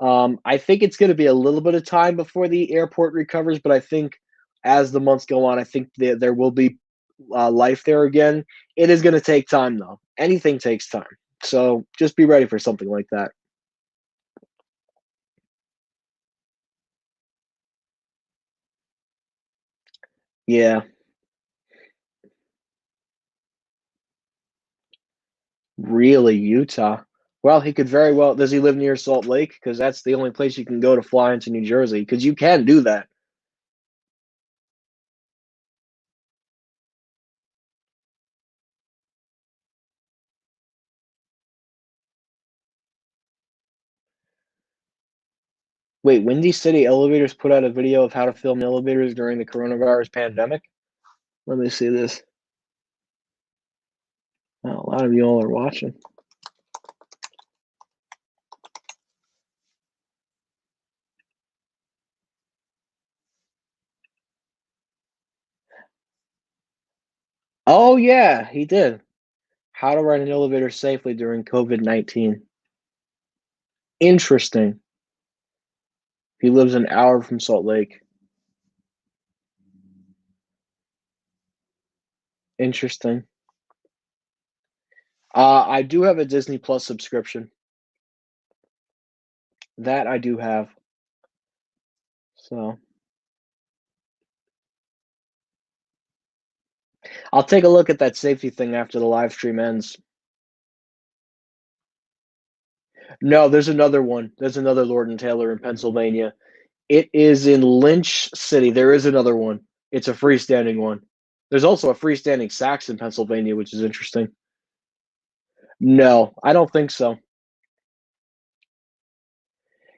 I think it's going to be a little bit of time before the airport recovers, but I think as the months go on, I think there will be life there again. It is going to take time, though. Anything takes time. So just be ready for something like that. Yeah, really, Utah. Well, he could very well. Does he live near Salt Lake? Because that's the only place you can go to fly into New Jersey. Because you can do that. Wait, Windy City Elevators put out a video of how to film elevators during the coronavirus pandemic? Let me see this. Oh, a lot of you all are watching. Oh, yeah, he did. How to ride an elevator safely during COVID-19. Interesting. He lives an hour from Salt Lake. Interesting. I do have a Disney Plus subscription. That I do have. So I'll take a look at that safety thing after the live stream ends. No, there's another one. There's another Lord and Taylor in Pennsylvania. It is in Lynch City. There is another one. It's a freestanding one. There's also a freestanding Saks in Pennsylvania, which is interesting. No, I don't think so.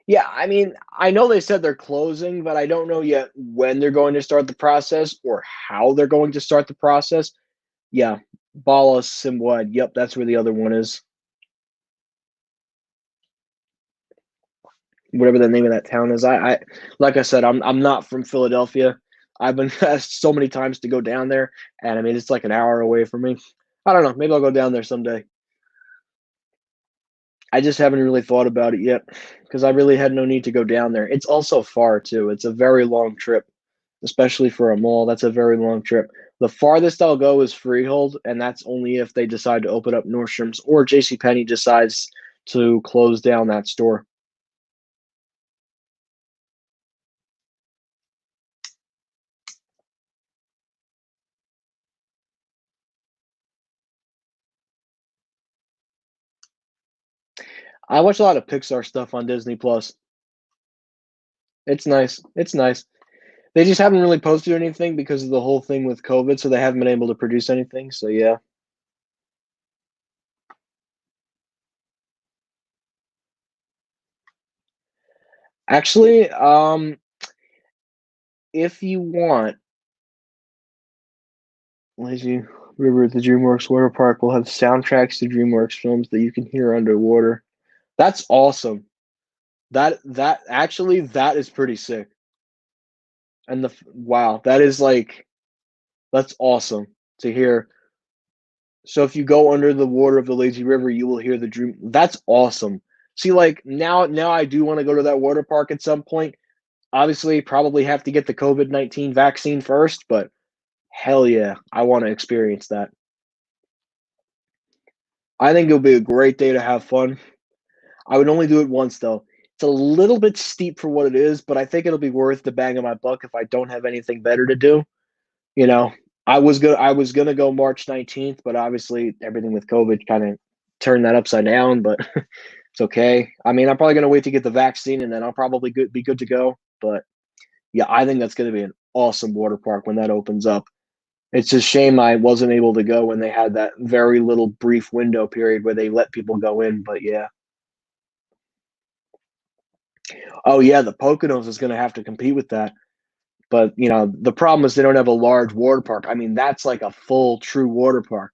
Yeah, I mean, I know they said they're closing, but I don't know yet when they're going to start the process or how they're going to start the process. Yeah, Bala Simwad. Yep, that's where the other one is. Whatever the name of that town is. I like I said, I'm not from Philadelphia. I've been asked so many times to go down there, and I mean it's like an hour away from me. I don't know. Maybe I'll go down there someday. I just haven't really thought about it yet because I really had no need to go down there. It's also far too. It's a very long trip, especially for a mall. That's a very long trip. The farthest I'll go is Freehold, and that's only if they decide to open up Nordstrom's or JCPenney decides to close down that store. I watch a lot of Pixar stuff on Disney Plus. It's nice. It's nice. They just haven't really posted anything because of the whole thing with COVID, so they haven't been able to produce anything. So yeah. Actually, if you want, Lazy River at the DreamWorks Water Park will have soundtracks to DreamWorks films that you can hear underwater. That's awesome. That actually that is pretty sick. And wow, that is like that's awesome to hear. So if you go under the water of the lazy river, you will hear the dream. That's awesome. See, like now I do want to go to that water park at some point. Obviously, probably have to get the COVID-19 vaccine first, but hell yeah, I want to experience that. I think it'll be a great day to have fun. I would only do it once though. It's a little bit steep for what it is, but I think it'll be worth the bang of my buck if I don't have anything better to do. You know, I was gonna go March 19th, but obviously everything with COVID kind of turned that upside down. But it's okay. I mean, I'm probably gonna wait to get the vaccine, and then I'll probably be good to go. But yeah, I think that's gonna be an awesome water park when that opens up. It's a shame I wasn't able to go when they had that very little brief window period where they let people go in. But yeah, oh yeah, the Poconos is gonna have to compete with that. But the problem is they don't have a large water park. I mean, that's like a full true water park.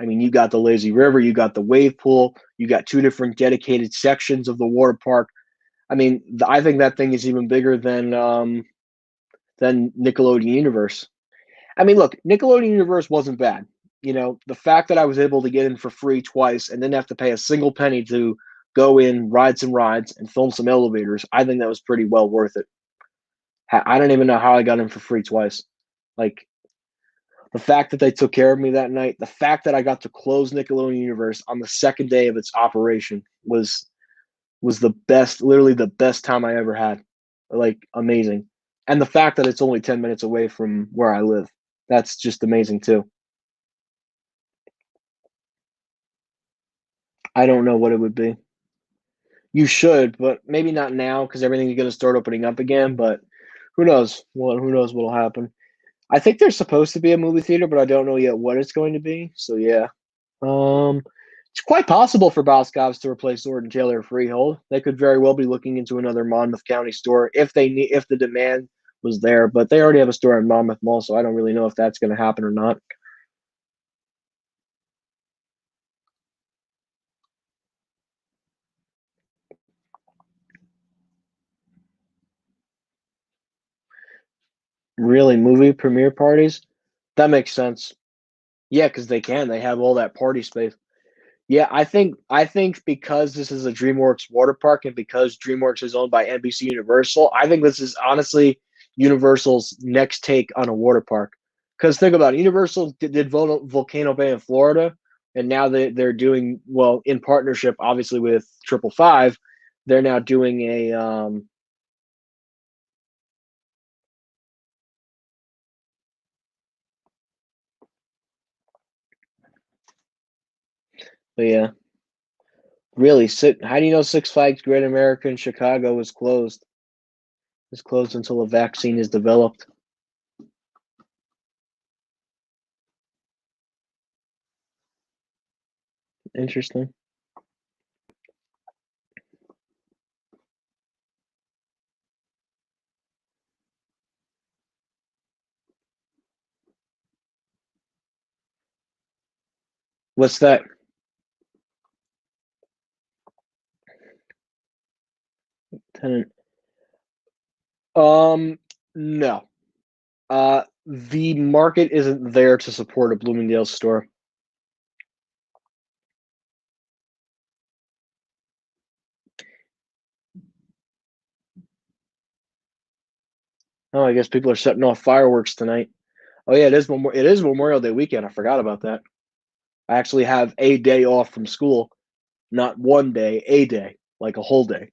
I mean, you got the lazy river, you got the wave pool, you got two different dedicated sections of the water park. I mean, I think that thing is even bigger than Nickelodeon Universe. I mean, look, Nickelodeon Universe wasn't bad. The fact that I was able to get in for free twice and didn't have to pay a single penny to go in, ride some rides, and film some elevators, I think that was pretty well worth it. I don't even know how I got in for free twice. Like, the fact that they took care of me that night, the fact that I got to close Nickelodeon Universe on the second day of its operation was the best, literally the best time I ever had. Like, amazing. And the fact that it's only 10 minutes away from where I live, that's just amazing too. I don't know what it would be. You should, but maybe not now because everything's going to start opening up again. But who knows? Well, who knows what'll happen? I think there's supposed to be a movie theater, but I don't know yet what it's going to be. So yeah. Um, it's quite possible for Boscov's to replace Sword and Taylor Freehold. They could very well be looking into another Monmouth County store if the demand was there. But they already have a store in Monmouth Mall, so I don't really know if that's going to happen or not. Really, movie premiere parties? That makes sense. Yeah, because they can. They have all that party space. Yeah, I think because this is a DreamWorks water park and because DreamWorks is owned by NBC Universal, I think this is honestly Universal's next take on a water park. Because think about it, Universal did Volcano Bay in Florida, and now they're doing well in partnership, obviously with Triple Five. They're now doing a but yeah, really. How do you know Six Flags Great America in Chicago is closed? It's closed until a vaccine is developed. Interesting. What's that? Tenant. No. The market isn't there to support a Bloomingdale's store. Oh, I guess people are setting off fireworks tonight. Oh yeah, it is Memorial Day weekend. I forgot about that. I actually have a day off from school, not one day, a day, like a whole day.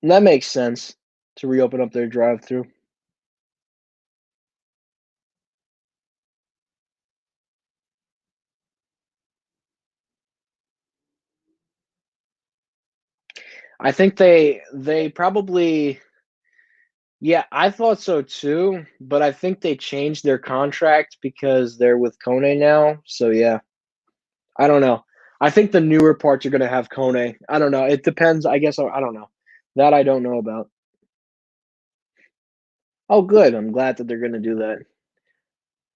And that makes sense to reopen up their drive-through. I think they probably yeah, I thought so too, but I think they changed their contract because they're with Kone now. So yeah, I don't know. I think the newer parts are going to have Kone. I don't know. It depends. I guess I don't know. That I don't know about. Oh, good. I'm glad that they're going to do that.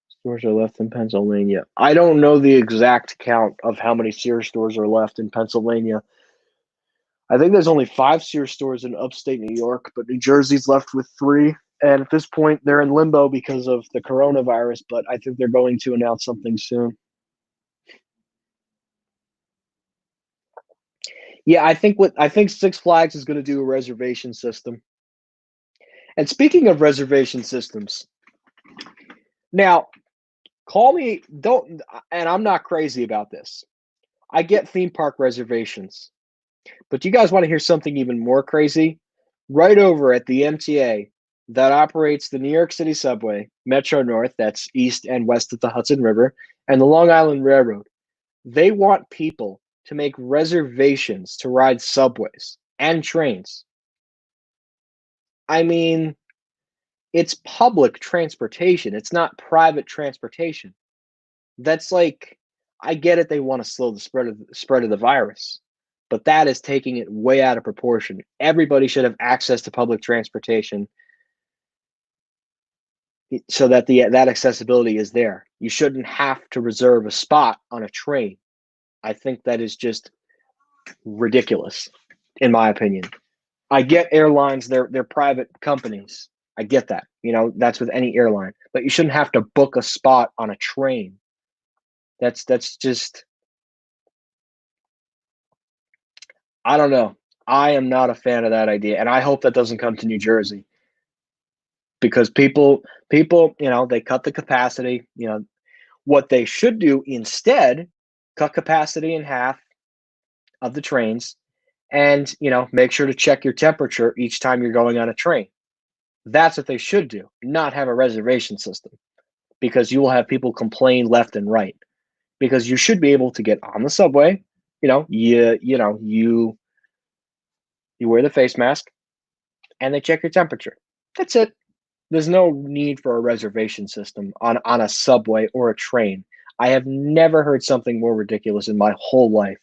Stores are left in Pennsylvania. I don't know the exact count of how many Sears stores are left in Pennsylvania. I think there's only 5 Sears stores in upstate New York, but New Jersey's left with 3. And at this point, they're in limbo because of the coronavirus, but I think they're going to announce something soon. Yeah, I think Six Flags is going to do a reservation system. And speaking of reservation systems, now call me don't and I'm not crazy about this. I get theme park reservations. But you guys want to hear something even more crazy? Right over at the MTA that operates the New York City subway, Metro North, that's east and west of the Hudson River, and the Long Island Railroad, they want people to make reservations to ride subways and trains. I mean, it's public transportation. It's not private transportation. That's like, I get it. They want to slow the spread of the virus, but that is taking it way out of proportion. Everybody should have access to public transportation so that that accessibility is there. You shouldn't have to reserve a spot on a train. I think that is just ridiculous, in my opinion. I get airlines; they're private companies. I get that. That's with any airline, but you shouldn't have to book a spot on a train. That's just, I don't know. I am not a fan of that idea, and I hope that doesn't come to New Jersey because people, they cut the capacity. What they should do instead, cut capacity in half of the trains, and make sure to check your temperature each time you're going on a train. That's what they should do, not have a reservation system, because you will have people complain left and right. Because you should be able to get on the subway, you wear the face mask and they check your temperature. That's it. There's no need for a reservation system on a subway or a train. I have never heard something more ridiculous in my whole life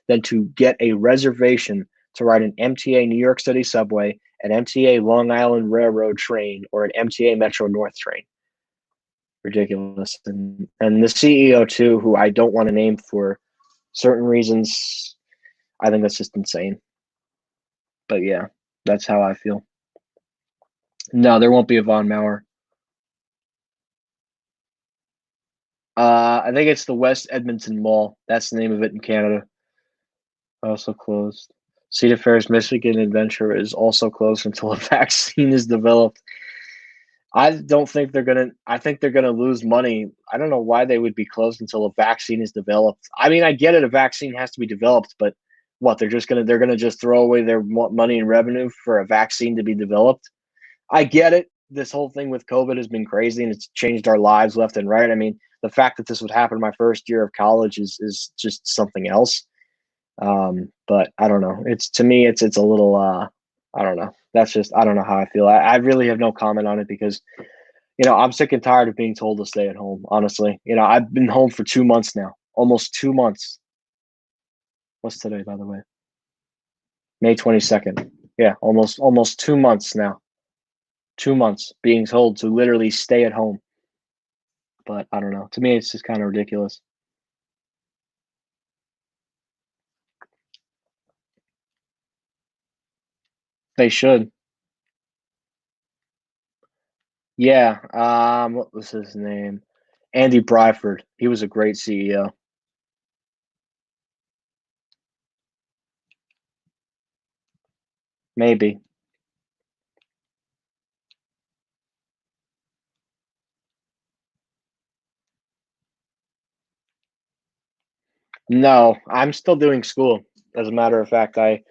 than to get a reservation to ride an MTA New York City subway, an MTA Long Island Railroad train, or an MTA Metro North train. Ridiculous. And the CEO too, who I don't want to name for certain reasons, I think that's just insane. But yeah, that's how I feel. No, there won't be a Von Mauer. I think it's the West Edmonton Mall. That's the name of it in Canada. Also closed. Cedar Fair's Michigan Adventure is also closed until a vaccine is developed. I don't think they're gonna. I think they're gonna lose money. I don't know why they would be closed until a vaccine is developed. I mean, I get it. A vaccine has to be developed, but what? They're gonna just throw away their money and revenue for a vaccine to be developed. I get it. This whole thing with COVID has been crazy and it's changed our lives left and right. I mean, the fact that this would happen my first year of college is just something else. But I don't know. It's, to me, it's a little, I don't know. That's just, I don't know how I feel. I really have no comment on it because, I'm sick and tired of being told to stay at home, honestly. I've been home for 2 months now, almost 2 months. What's today, by the way? May 22nd. Yeah, almost 2 months now. 2 months being told to literally stay at home. But I don't know. To me, it's just kind of ridiculous. They should. Yeah. What was his name? Andy Bryford. He was a great CEO. Maybe. No, I'm still doing school. As a matter of fact, I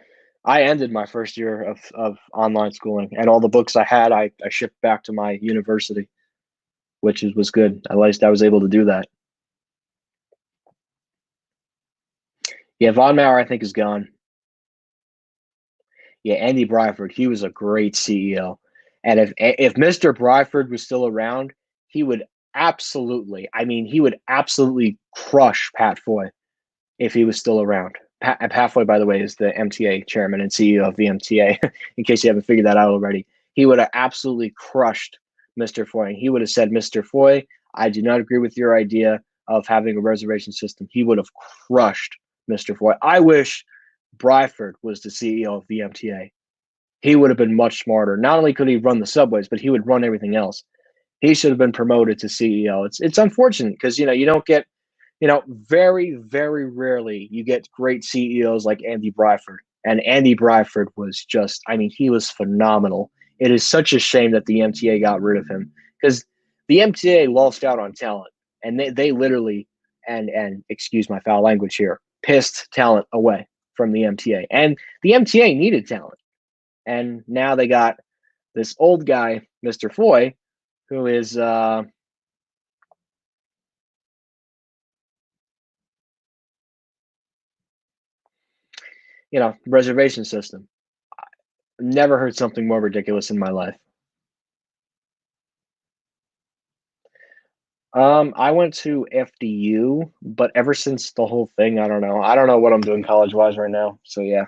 ended my first year of online schooling, and all the books I had, I shipped back to my university, which was good. At least I was able to do that. Yeah, Von Mauer, I think, is gone. Yeah, Andy Bryford, he was a great CEO. And if Mr. Bryford was still around, he would absolutely, I mean, he would absolutely crush Pat Foy if he was still around. Pat Halfway, by the way, is the MTA chairman and CEO of the MTA, in case you haven't figured that out already. He would have absolutely crushed Mr. Foy. And he would have said, Mr. Foy, I do not agree with your idea of having a reservation system. He would have crushed Mr. Foy. I wish Bryford was the CEO of the MTA. He would have been much smarter. Not only could he run the subways, but he would run everything else. He should have been promoted to CEO. It's unfortunate because you don't get very, very rarely you get great CEOs like Andy Bryford. And Andy Bryford was just, I mean, he was phenomenal. It is such a shame that the MTA got rid of him because the MTA lost out on talent. And they literally, and excuse my foul language here, pissed talent away from the MTA. And the MTA needed talent. And now they got this old guy, Mr. Foy, who is reservation system. Never heard something more ridiculous in my life. I went to FDU, but ever since the whole thing, I don't know. I don't know what I'm doing college wise right now. So yeah.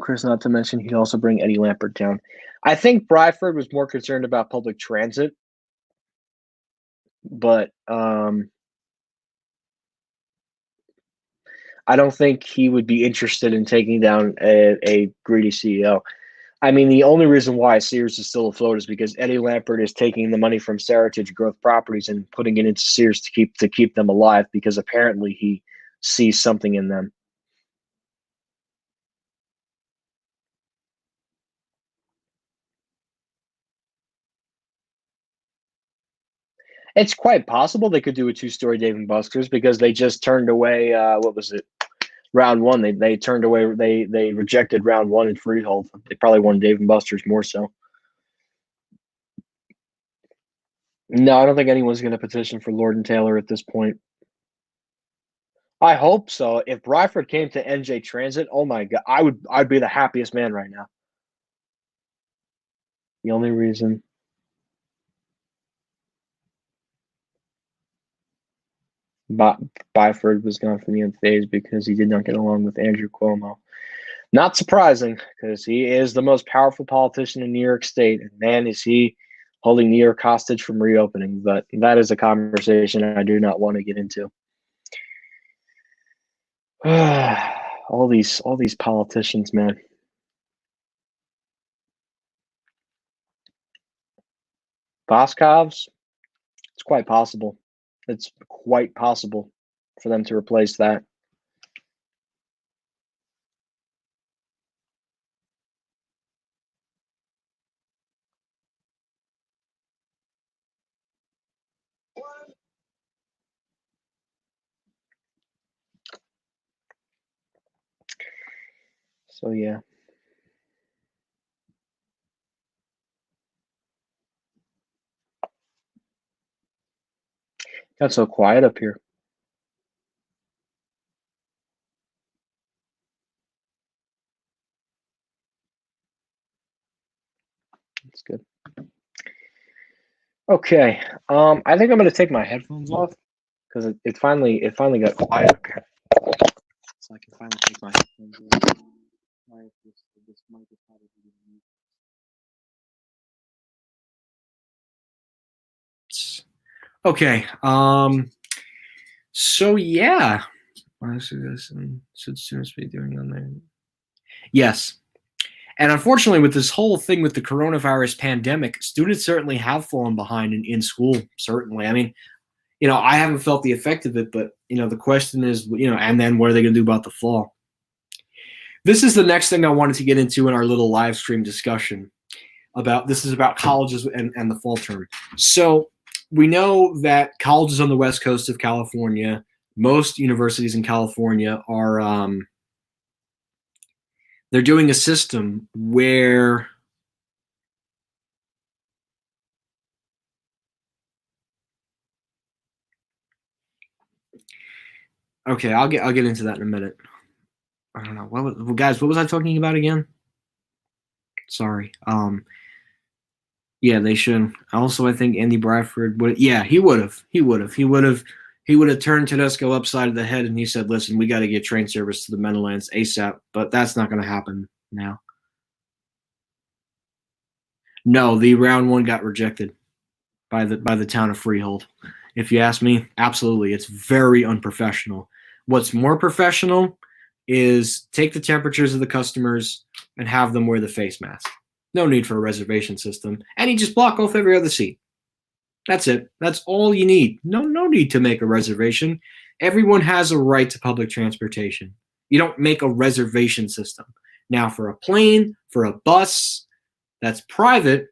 Chris, not to mention he'd also bring Eddie Lampert down. I think Bryford was more concerned about public transit, but I don't think he would be interested in taking down a greedy CEO. I mean, the only reason why Sears is still afloat is because Eddie Lampert is taking the money from Seritage Growth Properties and putting it into Sears to keep them alive because apparently he sees something in them. It's quite possible they could do a 2-story Dave and Buster's because they just turned away what was it? Round one. They turned away they rejected round one in Freehold. They probably wanted Dave and Buster's more so. No, I don't think anyone's going to petition for Lord and Taylor at this point. I hope so. If Bryford came to NJ Transit, oh my god, I'd be the happiest man right now. The only reason Byford was gone from the MTA is because he did not get along with Andrew Cuomo. Not surprising, because he is the most powerful politician in New York State, and man, is he holding New York hostage from reopening. But that is a conversation I do not want to get into. all these politicians, man. Boscovs, it's quite possible. It's quite possible for them to replace that. So yeah. Got so quiet up here. That's good. Okay. I think I'm gonna take my headphones off because it finally got quiet up here. So I can finally take my headphones off. This mic is probably okay. So yeah. Should students be doing on there? Yes. And unfortunately, with this whole thing with the coronavirus pandemic, students certainly have fallen behind in school. Certainly. I mean, I haven't felt the effect of it, but, the question is, and then what are they going to do about the fall? This is the next thing I wanted to get into in our little live stream discussion this is about colleges and the fall term. So we know that colleges on the West Coast of California, most universities in California are, they're doing a system where okay, I'll get into that in a minute. I don't know. Guys, what was I talking about again? Sorry. Yeah, they should. Also, I think Andy Bradford would. Yeah, he would have. He would have. he would have turned Tedesco upside of the head and he said, listen, we got to get train service to the Meadowlands ASAP, but that's not going to happen now. No, the round one got rejected by the town of Freehold. If you ask me, absolutely. It's very unprofessional. What's more professional is take the temperatures of the customers and have them wear the face mask. No need for a reservation system. And you just block off every other seat. That's it. That's all you need. No need to make a reservation. Everyone has a right to public transportation. You don't make a reservation system. Now, for a plane, for a bus, that's private.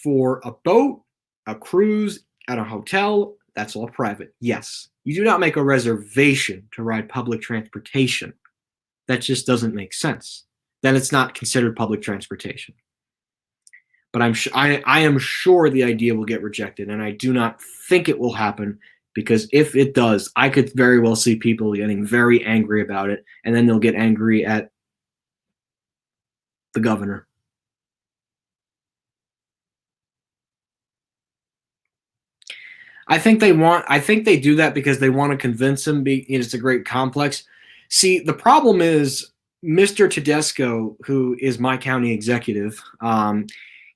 For a boat, a cruise, at a hotel, that's all private. Yes. You do not make a reservation to ride public transportation. That just doesn't make sense. Then it's not considered public transportation. But I am sure the idea will get rejected, and I do not think it will happen, because if it does, I could very well see people getting very angry about it, and then they'll get angry at the governor. I think they do that because they want to convince him it's a great complex. See, the problem is Mr. Tedesco, who is my county executive,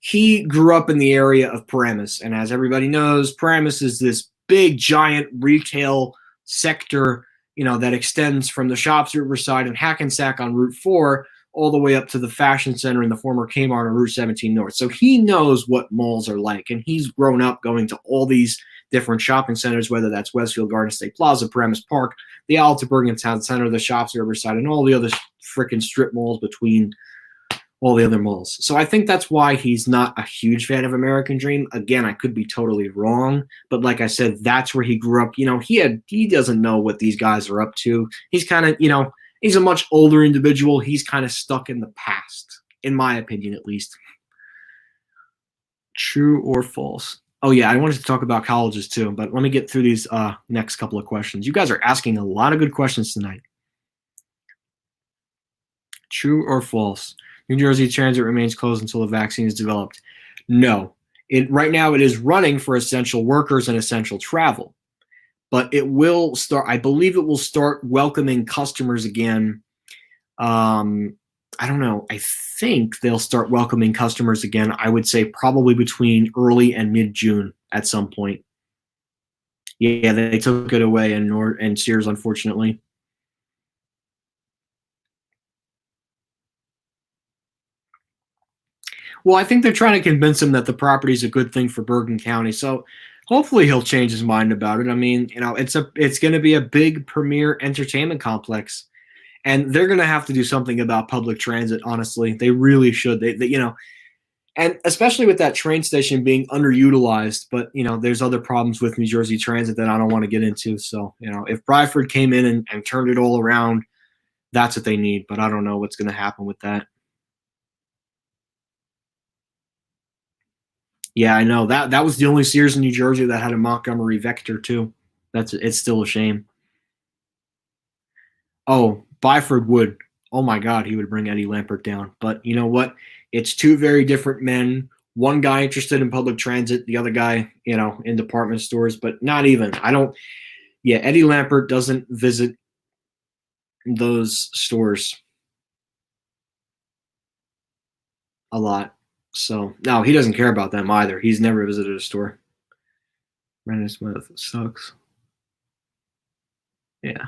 he grew up in the area of Paramus, and as everybody knows, Paramus is this big, giant retail sector, that extends from the shops at Riverside and Hackensack on Route 4 all the way up to the Fashion Center and the former Kmart on Route 17 North. So he knows what malls are like, and he's grown up going to all these different shopping centers, whether that's Westfield Garden State Plaza, Paramus Park, the Altabergen Town Center, the shops at Riverside, and all the other freaking strip malls between all the other malls. So I think that's why he's not a huge fan of American Dream. Again, I could be totally wrong, but like I said, that's where he grew up. He doesn't know what these guys are up to. He's kind of, he's a much older individual. He's kind of stuck in the past, in my opinion, at least. True or false? Oh yeah, I wanted to talk about colleges too, but let me get through these next couple of questions. You guys are asking a lot of good questions tonight. True or false? New Jersey Transit remains closed until the vaccine is developed. No. Right now it is running for essential workers and essential travel. But it will start, I believe it will start welcoming customers again. I don't know. I think they'll start welcoming customers again, I would say probably between early and mid-June at some point. Yeah, they took it away in Sears, unfortunately. Well, I think they're trying to convince him that the property is a good thing for Bergen County. So hopefully he'll change his mind about it. I mean, it's going to be a big premier entertainment complex, and they're going to have to do something about public transit. Honestly, they really should. And especially with that train station being underutilized. But there's other problems with New Jersey Transit that I don't want to get into. So if Bryford came in and turned it all around, that's what they need. But I don't know what's going to happen with that. Yeah, I know that was the only Sears in New Jersey that had a Montgomery Vector too. It's still a shame. Oh, Byford would. Oh my God, he would bring Eddie Lampert down. But you know what? It's two very different men. One guy interested in public transit, the other guy, in department stores. But not even. Yeah, Eddie Lampert doesn't visit those stores a lot. So, no, he doesn't care about them either. He's never visited a store. Brandon Smith sucks. Yeah.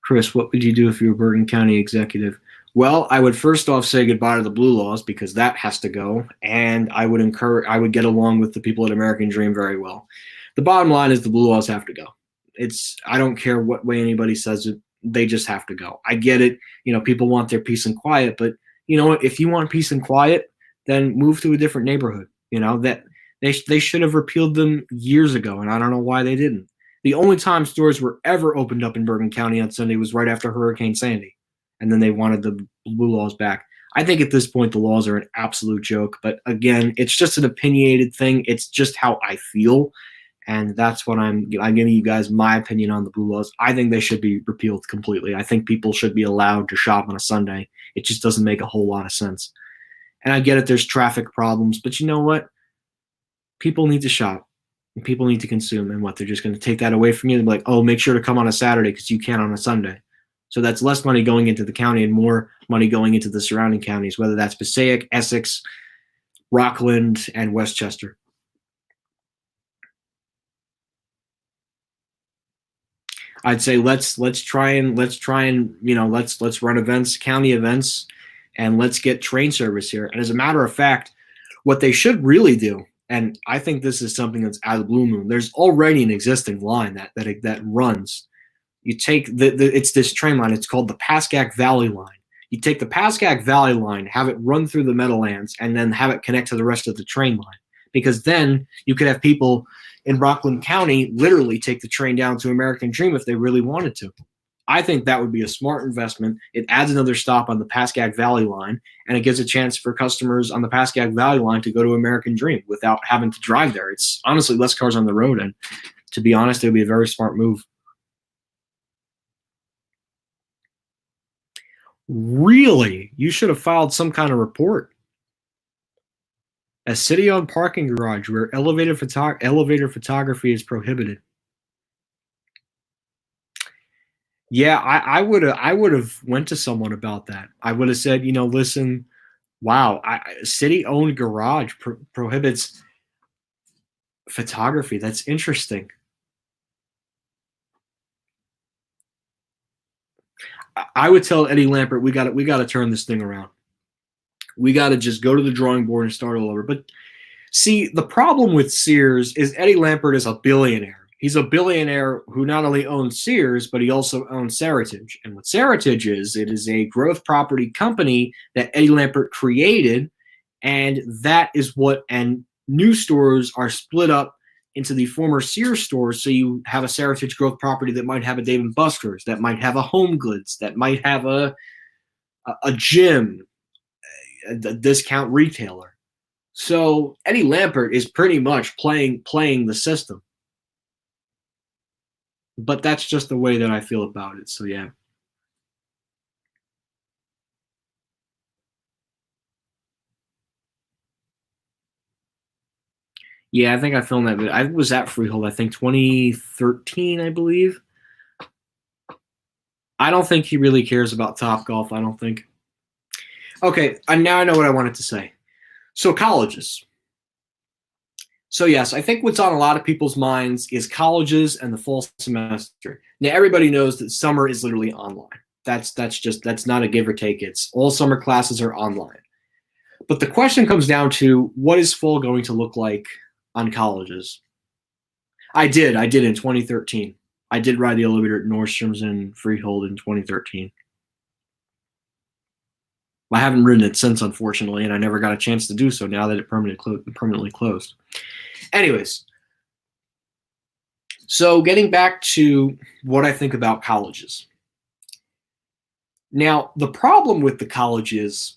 Chris, what would you do if you were Bergen County executive? Well, I would first off say goodbye to the Blue Laws, because that has to go, and I would get along with the people at American Dream very well. The bottom line is the Blue Laws have to go. I don't care what way anybody says it, they just have to go. I get it. People want their peace and quiet, but you know what? If you want peace and quiet, then move to a different neighborhood. That they should have repealed them years ago, and I don't know why they didn't. The only time stores were ever opened up in Bergen County on Sunday was right after Hurricane Sandy, and then they wanted the Blue Laws back. I think at this point the laws are an absolute joke, but again, it's just an opinionated thing. It's just how I feel, and that's what I'm giving you guys my opinion on the Blue Laws. I think they should be repealed completely. I think people should be allowed to shop on a Sunday. It just doesn't make a whole lot of sense. And I get it, there's traffic problems, but you know what? People need to shop. People need to consume, and what, they're just going to take that away from you and be like, oh, make sure to come on a Saturday because you can't on a Sunday. So that's less money going into the county and more money going into the surrounding counties, whether that's Passaic, Essex, Rockland, and Westchester. I'd say let's try and let's run events, county events, and let's get train service here. And as a matter of fact, what they should really do, and I think this is something that's out of the blue moon, there's already an existing line that runs. You take it's this train line. It's called the Pascack Valley line. You take the Pascack Valley line, have it run through the Meadowlands, and then have it connect to the rest of the train line. Because then you could have people in Rockland County literally take the train down to American Dream if they really wanted to. I think that would be a smart investment. It adds another stop on the Pascack Valley line, and it gives a chance for customers on the Pascack Valley line to go to American Dream without having to drive there. It's honestly less cars on the road, and to be honest, it would be a very smart move. Really? You should have filed some kind of report. A city-owned parking garage where elevator photography is prohibited. Yeah, I would have went to someone about that. I would have said, listen, wow, city-owned garage prohibits photography. That's interesting. I would tell Eddie Lampert, we got to turn this thing around. We got to just go to the drawing board and start all over. But see, the problem with Sears is Eddie Lampert is a billionaire. He's a billionaire who not only owns Sears, but he also owns Seritage. And what Seritage is, it is a growth property company that Eddie Lampert created, and that is what, and new stores are split up into the former Sears stores, so you have a Seritage growth property that might have a Dave & Buster's, that might have a Home Goods, that might have a gym, a discount retailer. So Eddie Lampert is pretty much playing the system. But that's just the way that I feel about it. So yeah. Yeah, I think I filmed that video. I was at Freehold, I think 2013, I believe. I don't think he really cares about Topgolf, I don't think. Okay, now I know what I wanted to say. So colleges. So yes, I think what's on a lot of people's minds is colleges and the fall semester. Now everybody knows that summer is literally online. That's not a give or take. It's all summer classes are online. But the question comes down to, what is fall going to look like on colleges? I did in 2013. I did ride the elevator at Nordstrom's in Freehold in 2013. I haven't ridden it since, unfortunately, and I never got a chance to do so now that it permanently closed. Anyways, so getting back to what I think about colleges. Now, the problem with the colleges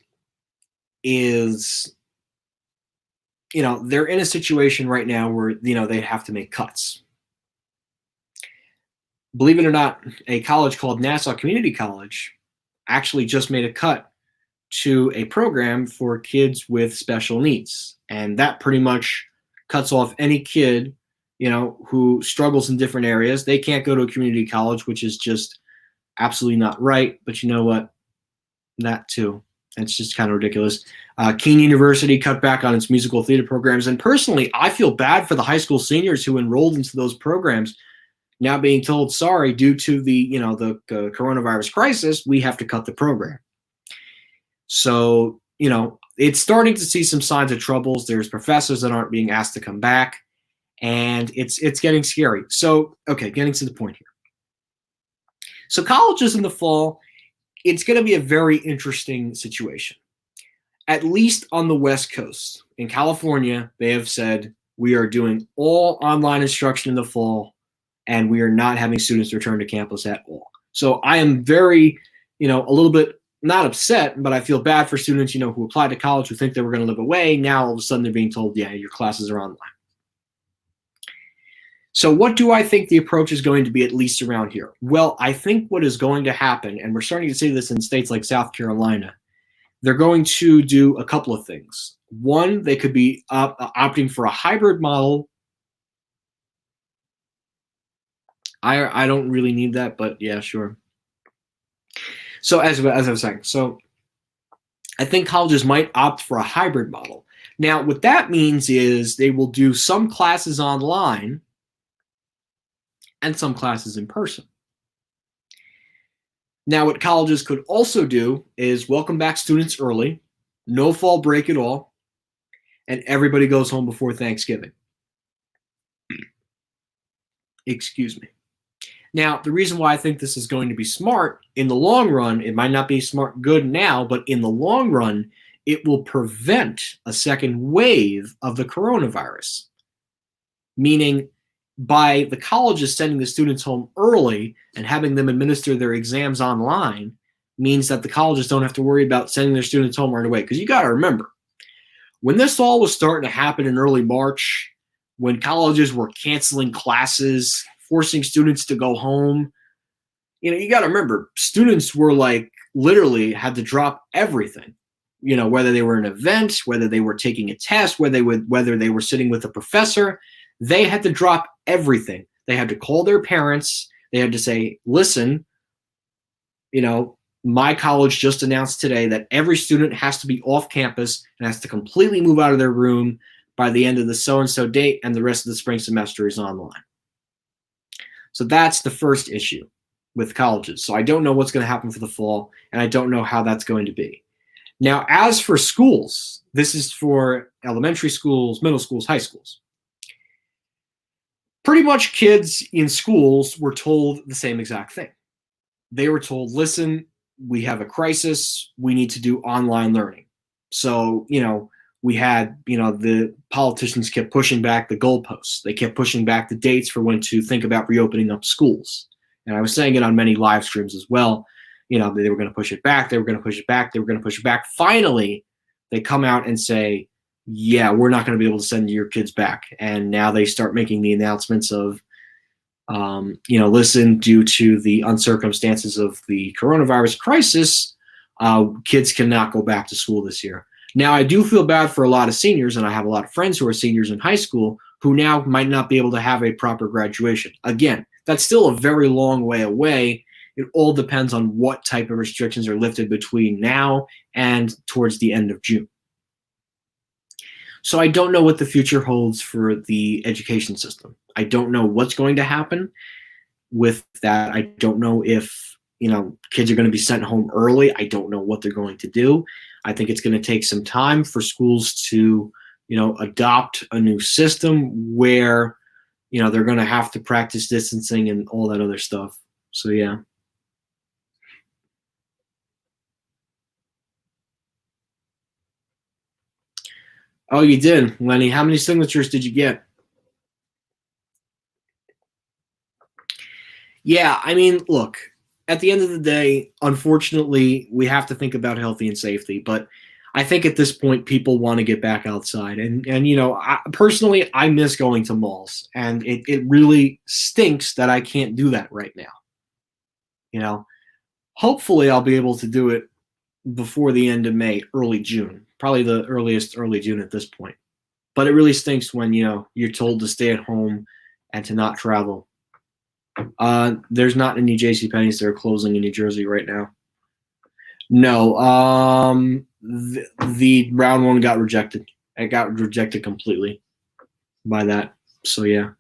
is, they're in a situation right now where, they have to make cuts. Believe it or not, a college called Nassau Community College actually just made a cut to a program for kids with special needs. And that pretty much cuts off any kid, who struggles in different areas. They can't go to a community college, which is just absolutely not right. But you know what? That too. It's just kind of ridiculous. Keene University cut back on its musical theater programs. And personally, I feel bad for the high school seniors who enrolled into those programs now being told, sorry, due to the coronavirus crisis, we have to cut the program. So, it's starting to see some signs of troubles. There's professors that aren't being asked to come back, and it's getting scary. So, okay, getting to the point here. So colleges in the fall, it's going to be a very interesting situation. At least on the West Coast. In California, they have said, we are doing all online instruction in the fall, and we are not having students return to campus at all. So I am very, a little bit not upset, but I feel bad for students, who applied to college who think they were going to live away. Now all of a sudden they're being told, yeah, your classes are online. So what do I think the approach is going to be, at least around here? Well, I think what is going to happen, and we're starting to see this in states like South Carolina, they're going to do a couple of things. One, they could be opting for a hybrid model I don't really need that, but yeah, sure. So as I was saying, so I think colleges might opt for a hybrid model. Now, what that means is they will do some classes online and some classes in person. Now, what colleges could also do is welcome back students early, no fall break at all, and everybody goes home before Thanksgiving. Excuse me. Now, the reason why I think this is going to be smart in the long run, it might not be smart good now, but in the long run, it will prevent a second wave of the coronavirus. Meaning, by the colleges sending the students home early and having them administer their exams online, means that the colleges don't have to worry about sending their students home right away. Because you got to remember, when this all was starting to happen in early March, when colleges were canceling classes, forcing students to go home, you got to remember, students were like literally had to drop everything. Whether they were an event, whether they were taking a test, whether they were sitting with a professor, they had to drop everything. They had to call their parents. They had to say, listen, my college just announced today that every student has to be off campus and has to completely move out of their room by the end of the so-and-so date, and the rest of the spring semester is online. So that's the first issue with colleges. So I don't know what's going to happen for the fall, and I don't know how that's going to be. Now, as for schools, this is for elementary schools, middle schools, high schools. Pretty much kids in schools were told the same exact thing. They were told, listen, we have a crisis. We need to do online learning. So, we had, the politicians kept pushing back the goalposts. They kept pushing back the dates for when to think about reopening up schools. And I was saying it on many live streams as well. They were going to push it back. They were going to push it back. They were going to push it back. Finally, they come out and say, yeah, we're not going to be able to send your kids back. And now they start making the announcements of, listen, due to the uncircumstances of the coronavirus crisis, kids cannot go back to school this year. Now, I do feel bad for a lot of seniors, and I have a lot of friends who are seniors in high school who now might not be able to have a proper graduation. Again, that's still a very long way away. It all depends on what type of restrictions are lifted between now and towards the end of June. So I don't know what the future holds for the education system. I don't know what's going to happen with that. I don't know if, kids are going to be sent home early. I don't know what they're going to do. I think it's going to take some time for schools to, adopt a new system where, they're going to have to practice distancing and all that other stuff. So, yeah. Oh, you did, Lenny. How many signatures did you get? Yeah, I mean, look, at the end of the day, unfortunately, we have to think about health and safety. But I think at this point, people want to get back outside. And personally, I miss going to malls. And it really stinks that I can't do that right now. Hopefully, I'll be able to do it before the end of May, early June. Probably the earliest early June at this point. But it really stinks when, you're told to stay at home and to not travel. There's not any JCPenney's that are closing in New Jersey right now. No, the round one got rejected. It got rejected completely by that. So, yeah.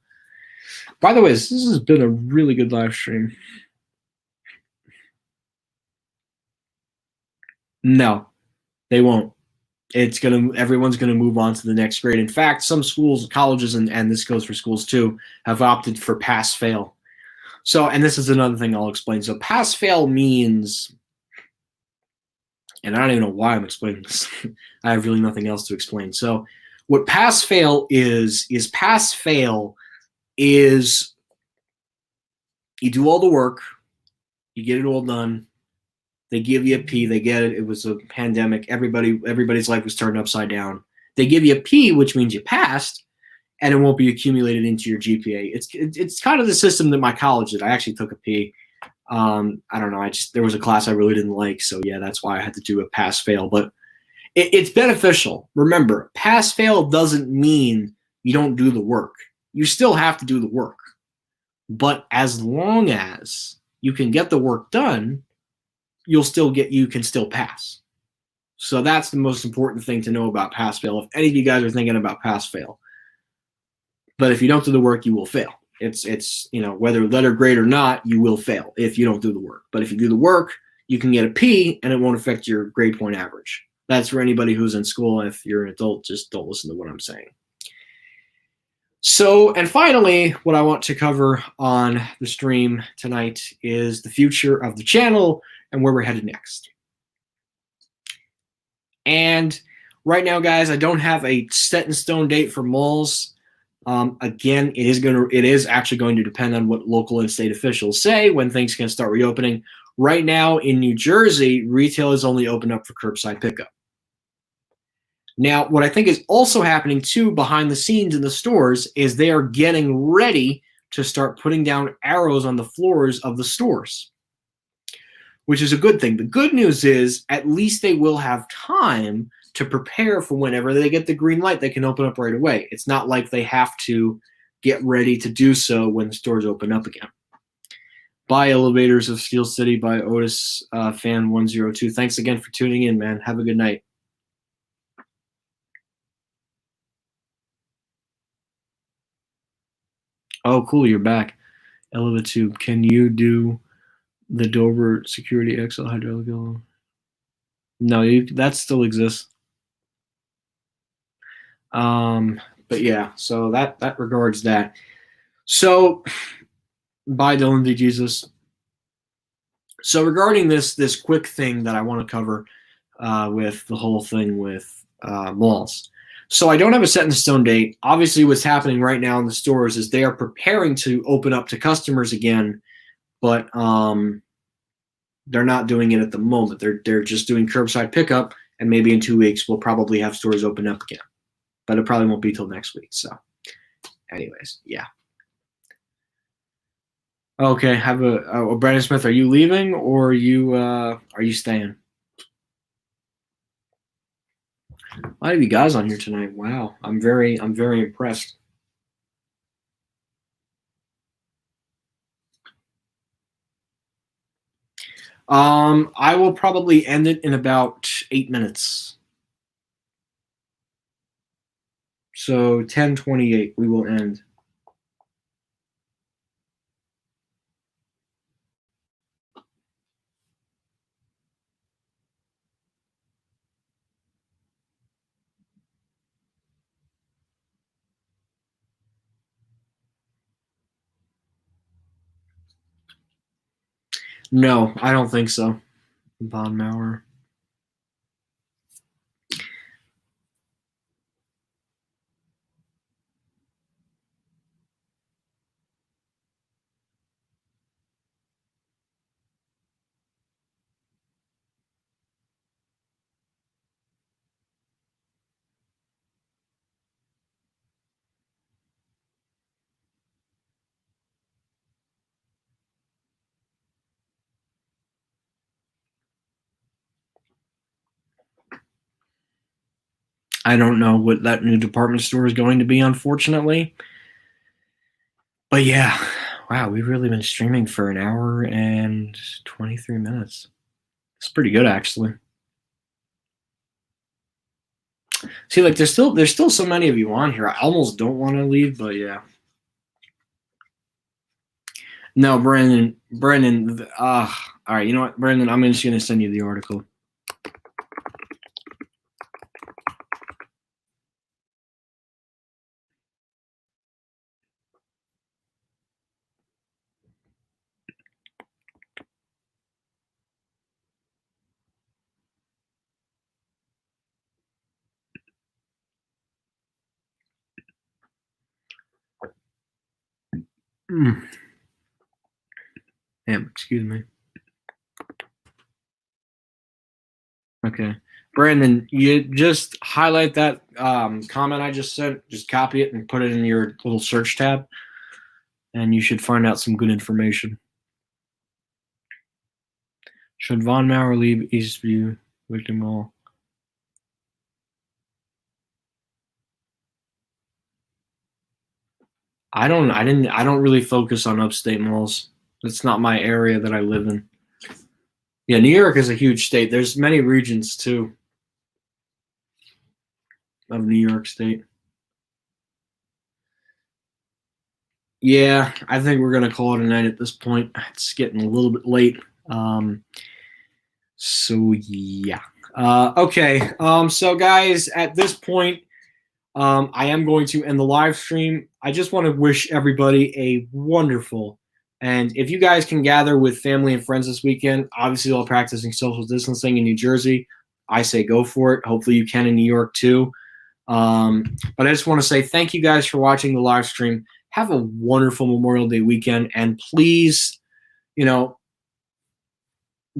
By the way, this has been a really good live stream. No, they won't. Everyone's gonna move on to the next grade. In fact, some schools, colleges, and this goes for schools too, have opted for pass-fail. So, and this is another thing I'll explain. So, pass-fail means, and I don't even know why I'm explaining this. I have really nothing else to explain. So, what pass-fail is pass-fail is you do all the work, you get it all done. They give you a P. They get it. It was a pandemic. Everybody's life was turned upside down. They give you a P, which means you passed, and it won't be accumulated into your GPA. It's kind of the system that my college did. I actually took a P. I don't know. There was a class I really didn't like, so yeah, that's why I had to do a pass-fail. But it's beneficial. Remember, pass-fail doesn't mean you don't do the work. You still have to do the work. But as long as you can get the work done, you can still pass. So that's the most important thing to know about pass fail. If any of you guys are thinking about pass fail, but if you don't do the work, you will fail. It's whether letter grade or not, you will fail if you don't do the work. But if you do the work, you can get a P, and it won't affect your grade point average. That's for anybody who's in school. If you're an adult, just don't listen to what I'm saying. So, and finally, what I want to cover on the stream tonight is the future of the channel and where we're headed next. And right now, guys, I don't have a set in stone date for malls. Again, it is actually going to depend on what local and state officials say when things can start reopening. Right now in New Jersey, retail is only open up for curbside pickup. Now, what I think is also happening too behind the scenes in the stores is they are getting ready to start putting down arrows on the floors of the stores, which is a good thing. The good news is at least they will have time to prepare for whenever they get the green light, they can open up right away. It's not like they have to get ready to do so when the stores open up again. Bye, Elevators of Steel City by Otis Fan 102. Thanks again for tuning in, man. Have a good night. Oh, cool, you're back. Eleva Tube, can you do the Dover Security XL hydraulic? No, that still exists. But yeah, so that regards that. So, bye, Dylan D. Jesus. So regarding this quick thing that I want to cover with the whole thing with malls. So I don't have a set in stone date. Obviously, what's happening right now in the stores is they are preparing to open up to customers again, but they're not doing it at the moment. They're just doing curbside pickup, and maybe in 2 weeks we'll probably have stores open up again. But it probably won't be till next week. So, anyways, yeah. Okay, Brandon Smith, are you leaving or are you staying? A lot of you guys on here tonight. Wow, I'm very impressed. I will probably end it in about 8 minutes. So 10:28, we will end. No, I don't think so. Von Mauer. I don't know what that new department store is going to be, unfortunately. But yeah, wow, we've really been streaming for an hour and 23 minutes. It's pretty good, actually. See, like there's still so many of you on here. I almost don't want to leave, but yeah. No, Brandon. All right, you know what, Brandon? I'm just gonna send you the article. Damn, excuse me. Okay. Brandon, you just highlight that comment I just sent, just copy it and put it in your little search tab, and you should find out some good information. Should Von Mauer leave Eastview Victim Mall? I don't really focus on upstate malls. That's not my area that I live in. Yeah, New York is a huge state. There's many regions too of New York State. Yeah, I think we're gonna call it a night at this point. It's getting a little bit late. So yeah. Okay. So guys, at this point, I am going to end the live stream. I just want to wish everybody a wonderful, and if you guys can gather with family and friends this weekend, obviously while practicing social distancing in New Jersey, I say go for it. Hopefully you can in New York too. But I just want to say thank you guys for watching the live stream. Have a wonderful Memorial Day weekend, and please,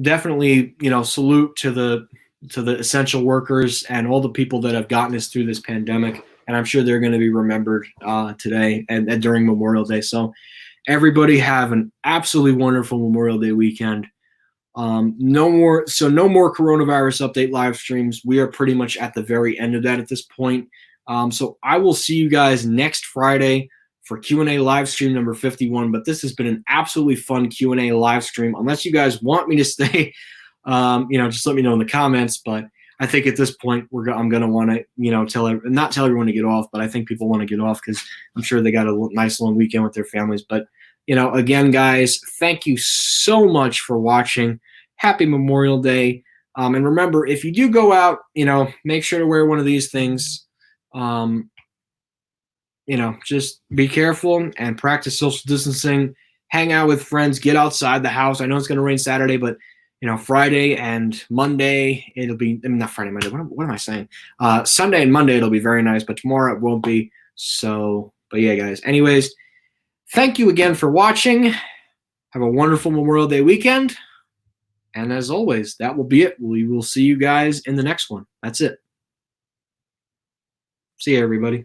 definitely, salute to the essential workers and all the people that have gotten us through this pandemic. And I'm sure they're going to be remembered today and during Memorial Day. So everybody have an absolutely wonderful Memorial Day weekend. No more coronavirus update live streams. We are pretty much at the very end of that at this point. So I will see you guys next Friday for Q&A live stream number 51. But this has been an absolutely fun Q&A live stream. Unless you guys want me to stay, just let me know in the comments. But I think at this point I'm going to want to, not tell everyone to get off, but I think people want to get off because I'm sure they got a nice long weekend with their families. But again, guys, thank you so much for watching. Happy Memorial Day. And remember, if you do go out, make sure to wear one of these things. Just be careful and practice social distancing. Hang out with friends. Get outside the house. I know it's going to rain Saturday, but Friday and Monday it'll be. Not Friday, Monday. What am I saying? Sunday and Monday it'll be very nice, but tomorrow it won't be. So, but yeah, guys. Anyways, thank you again for watching. Have a wonderful Memorial Day weekend. And as always, that will be it. We will see you guys in the next one. That's it. See you, everybody.